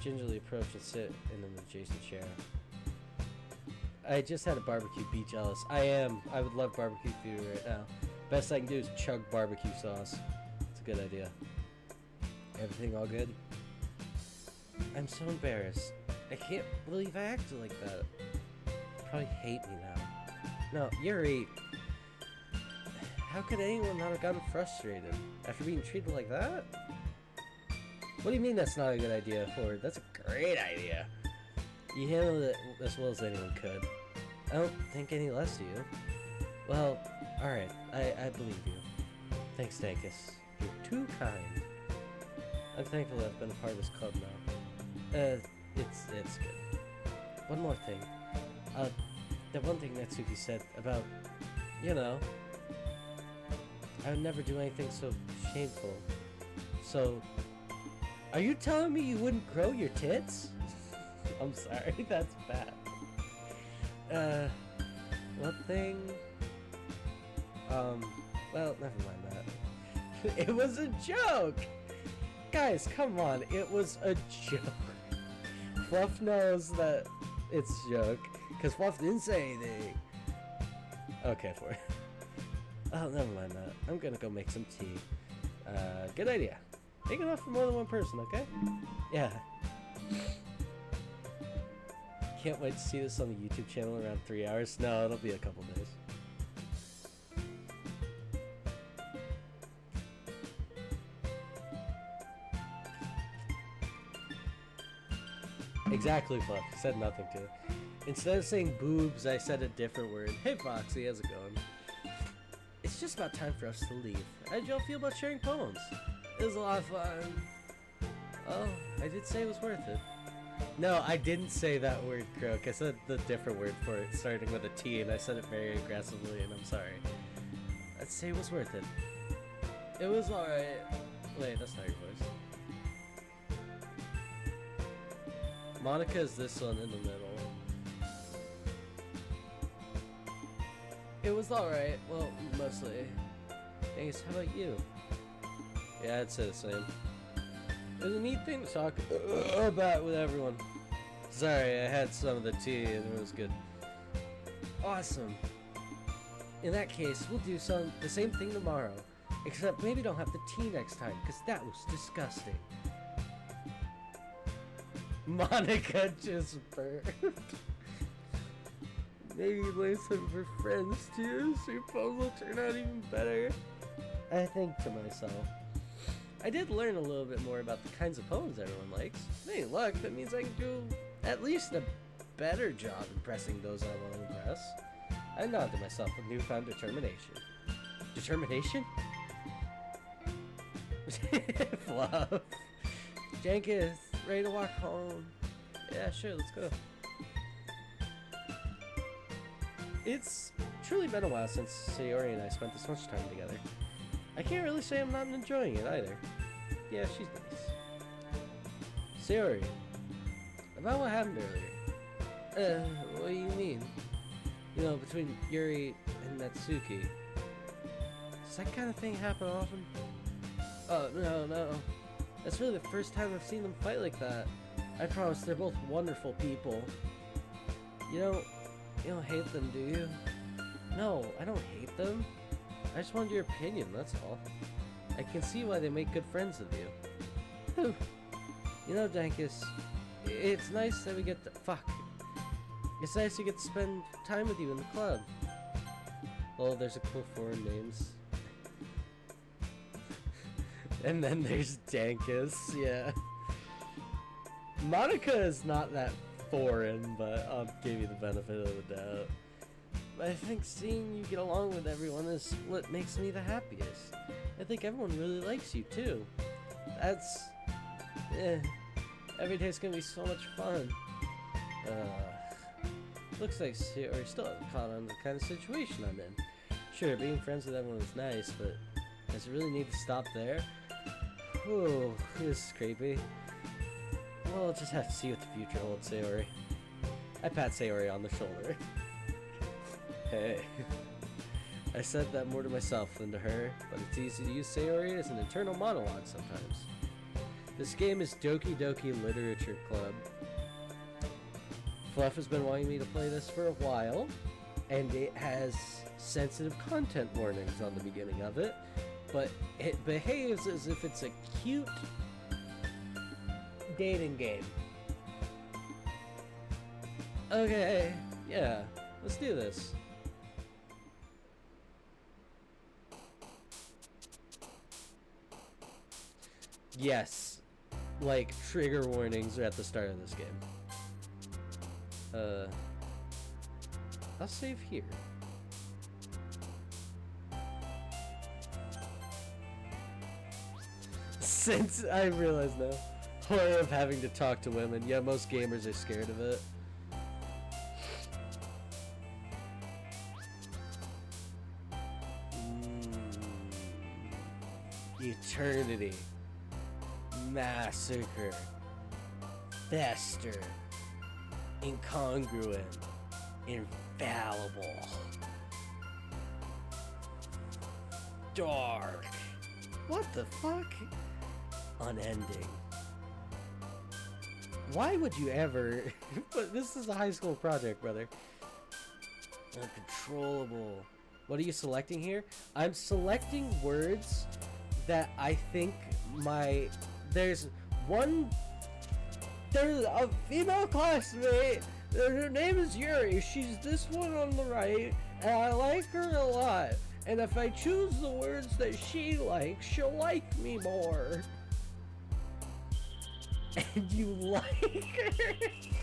Gingerly approach and sit in an adjacent chair. I just had a barbecue. Be jealous. I would love barbecue food right now. Best I can do is chug barbecue sauce. It's a good idea. Everything all good? I'm so embarrassed. I can't believe I acted like that. You probably hate me now. No, Yuri. How could anyone not have gotten frustrated after being treated like that? What do you mean that's not a good idea, Ford? That's a great idea. You handled it as well as anyone could. I don't think any less of you. Well, alright, I believe you. Thanks, Dankus. You're too kind. I'm thankful that I've been a part of this club now. It's good. One more thing. That one thing Natsuki said about, you know, I would never do anything so shameful. So... Are you telling me you wouldn't grow your tits? I'm sorry, that's bad. One thing... well, never mind that. It was a joke! Guys, come on, it was a joke. Fluff knows that it's a joke, because Fluff didn't say anything. Okay, for it. Oh, never mind that. I'm gonna go make some tea. Good idea. Make enough for more than one person, okay? Yeah. Can't wait to see this on the YouTube channel around 3 hours. No, it'll be a couple days. Exactly, Fluff. Said nothing to it. Instead of saying boobs, I said a different word. Hey, Foxy, how's it going? It's just about time for us to leave. How did y'all feel about sharing poems? It was a lot of fun. Oh, I did say it was worth it. No, I didn't say that word, Croak. I said the different word for it, starting with a T, and I said it very aggressively, and I'm sorry. I'd say it was worth it. It was alright. Wait, that's not your voice. Monica is this one in the middle. It was alright. Well, mostly. Thanks, how about you? Yeah, I'd say the same. It was a neat thing to talk about with everyone. Sorry, I had some of the tea and it was good. Awesome. In that case, we'll do the same thing tomorrow. Except maybe don't have the tea next time, because that was disgusting. Monica just burped. Maybe learn some for friends too, so your poems will turn out even better. I think to myself. I did learn a little bit more about the kinds of poems everyone likes. Hey, look, that means I can do at least a better job impressing those I want to impress. I nod to myself with newfound determination. Determination? Fluff. Jenkins, ready to walk home? Yeah, sure, let's go. It's truly been a while since Sayori and I spent this much time together. I can't really say I'm not enjoying it either. Yeah, she's nice. Sayori, about what happened earlier. What do you mean? You know, between Yuri and Natsuki. Does that kind of thing happen often? Oh, no. That's really the first time I've seen them fight like that. I promise they're both wonderful people. You don't hate them, do you? No, I don't hate them. I just wanted your opinion, that's all. I can see why they make good friends with you. Whew. You know, Dankus, it's nice that we get to— fuck. It's nice to get to spend time with you in the club. Oh, there's a couple foreign names. And then there's Dankus, yeah. Monica is not that foreign, but I'll give you the benefit of the doubt. I think seeing you get along with everyone is what makes me the happiest. I think everyone really likes you too. That's— every day's gonna be so much fun. Looks like Sayori still hasn't caught on to the kind of situation I'm in. Sure, being friends with everyone is nice, but does it really need to stop there? Ooh, this is creepy. Well, I'll just have to see what the future holds, Sayori. I pat Sayori on the shoulder. Hey. I said that more to myself than to her, but it's easy to use Sayori as an internal monologue sometimes. This game is Doki Doki Literature Club. Fluff has been wanting me to play this for a while, and it has sensitive content warnings on the beginning of it, but it behaves as if it's a cute dating game. Okay, yeah, let's do this. Yes, like trigger warnings are at the start of this game. I'll save here. Since I realize now, horror of having to talk to women. Yeah, most gamers are scared of it. Eternity. Massacre. Fester. Incongruent. Infallible. Dark. What the fuck? Unending. Why would you ever... But this is a high school project, brother. Uncontrollable. What are you selecting here? I'm selecting words that I think there's a female classmate. Her name is Yuri. She's this one on the right, and I like her a lot. And if I choose the words that she likes, she'll like me more. And you like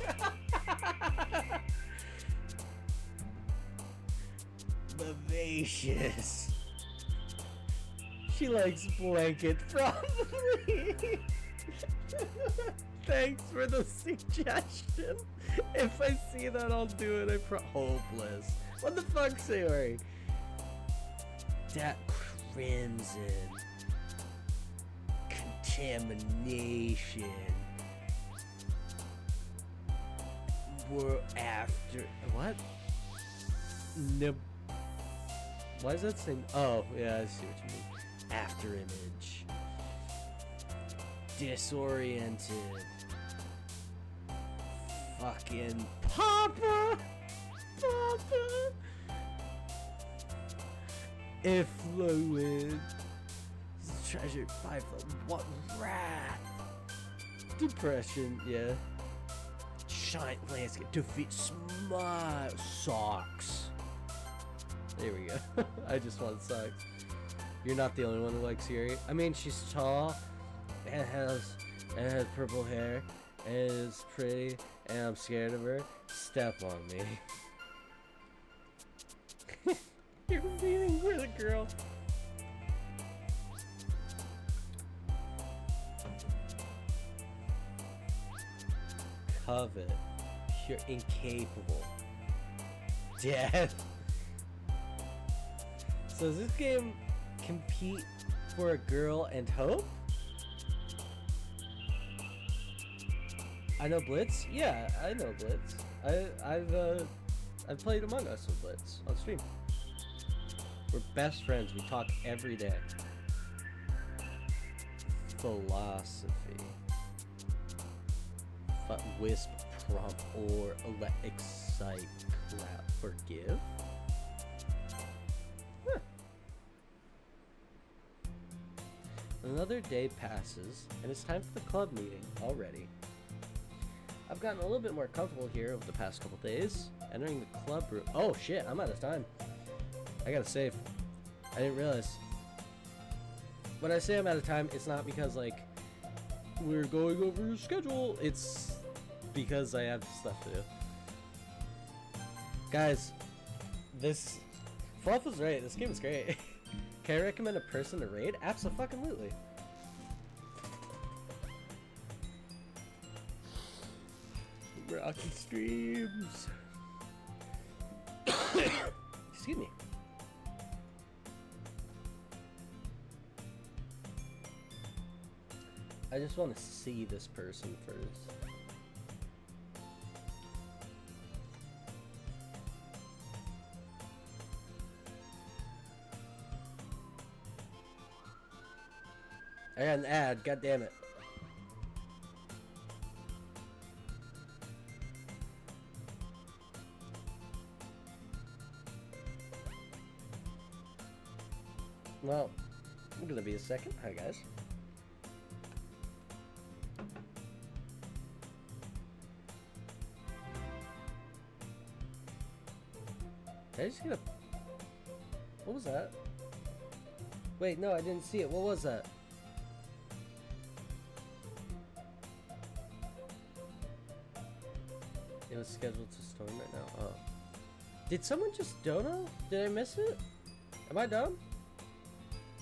her? Vivacious. She likes blanket, probably. Thanks for the suggestion. If I see that, I'll do it. Hopeless. What the fuck, Sayori? That crimson. Contamination. We're after... What? Why is that saying... Oh, yeah, I see what you mean. After image. Disoriented. Fucking Papa! Papa! Effluent. Treasured 5 foot. What rat? Depression, yeah. giant landscape. Defeat smart socks. There we go. I just want socks. You're not the only one who likes Yuri. I mean, she's tall and has purple hair and is pretty, and I'm scared of her. Step on me. You're feeling for the girl. Covet. You're incapable. Dead. So does this game compete for a girl and hope? I know Blitz. Yeah, I know Blitz. I've played Among Us with Blitz on stream. We're best friends. We talk every day. Philosophy. Wisp, prompt, or let excite, clap, forgive. Huh. Another day passes, and it's time for the club meeting already. I've gotten a little bit more comfortable here over the past couple days. Entering the club room. Oh shit, I'm out of time. I gotta save. I didn't realize. When I say I'm out of time, it's not because like we're going over your schedule. It's because I have stuff to do. Guys, this Fluff was right. This game is great. Can I recommend a person to raid? Abso-fucking-lutely. Rocky streams. Excuse me. I just want to see this person first. I got an ad, god damn it. Well, I'm gonna be a second. Hi guys. Did I just get a... What was that? Wait, no, I didn't see it. What was that? It was scheduled to storm right now. Oh. Did someone just dono? Did I miss it? Am I dumb?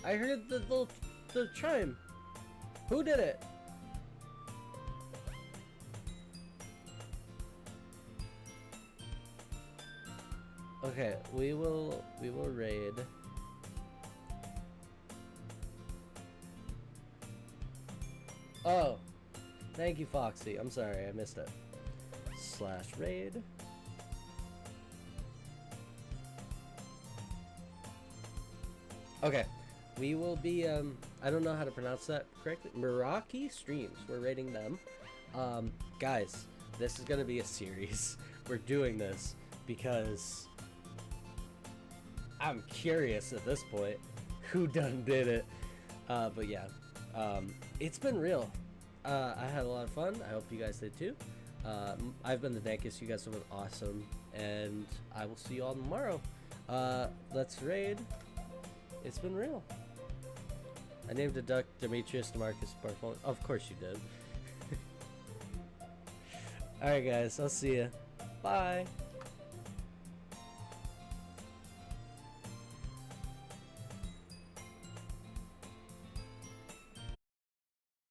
I heard the chime. Who did it? Okay, we will raid. Oh, thank you, Foxy. I'm sorry, I missed it. /raid. Okay, we will be I don't know how to pronounce that correctly. Meraki streams. We're rating them. Guys, this is gonna be a series. We're doing this because I'm curious at this point who done did it. But yeah, it's been real. I had a lot of fun. I hope you guys did too. I've been the Dankus. You guys have been awesome, and I will see you all tomorrow. Let's raid. It's been real. I named a duck Demetrius DeMarcus Bartholomew. Of course you did. Alright guys, I'll see ya. Bye.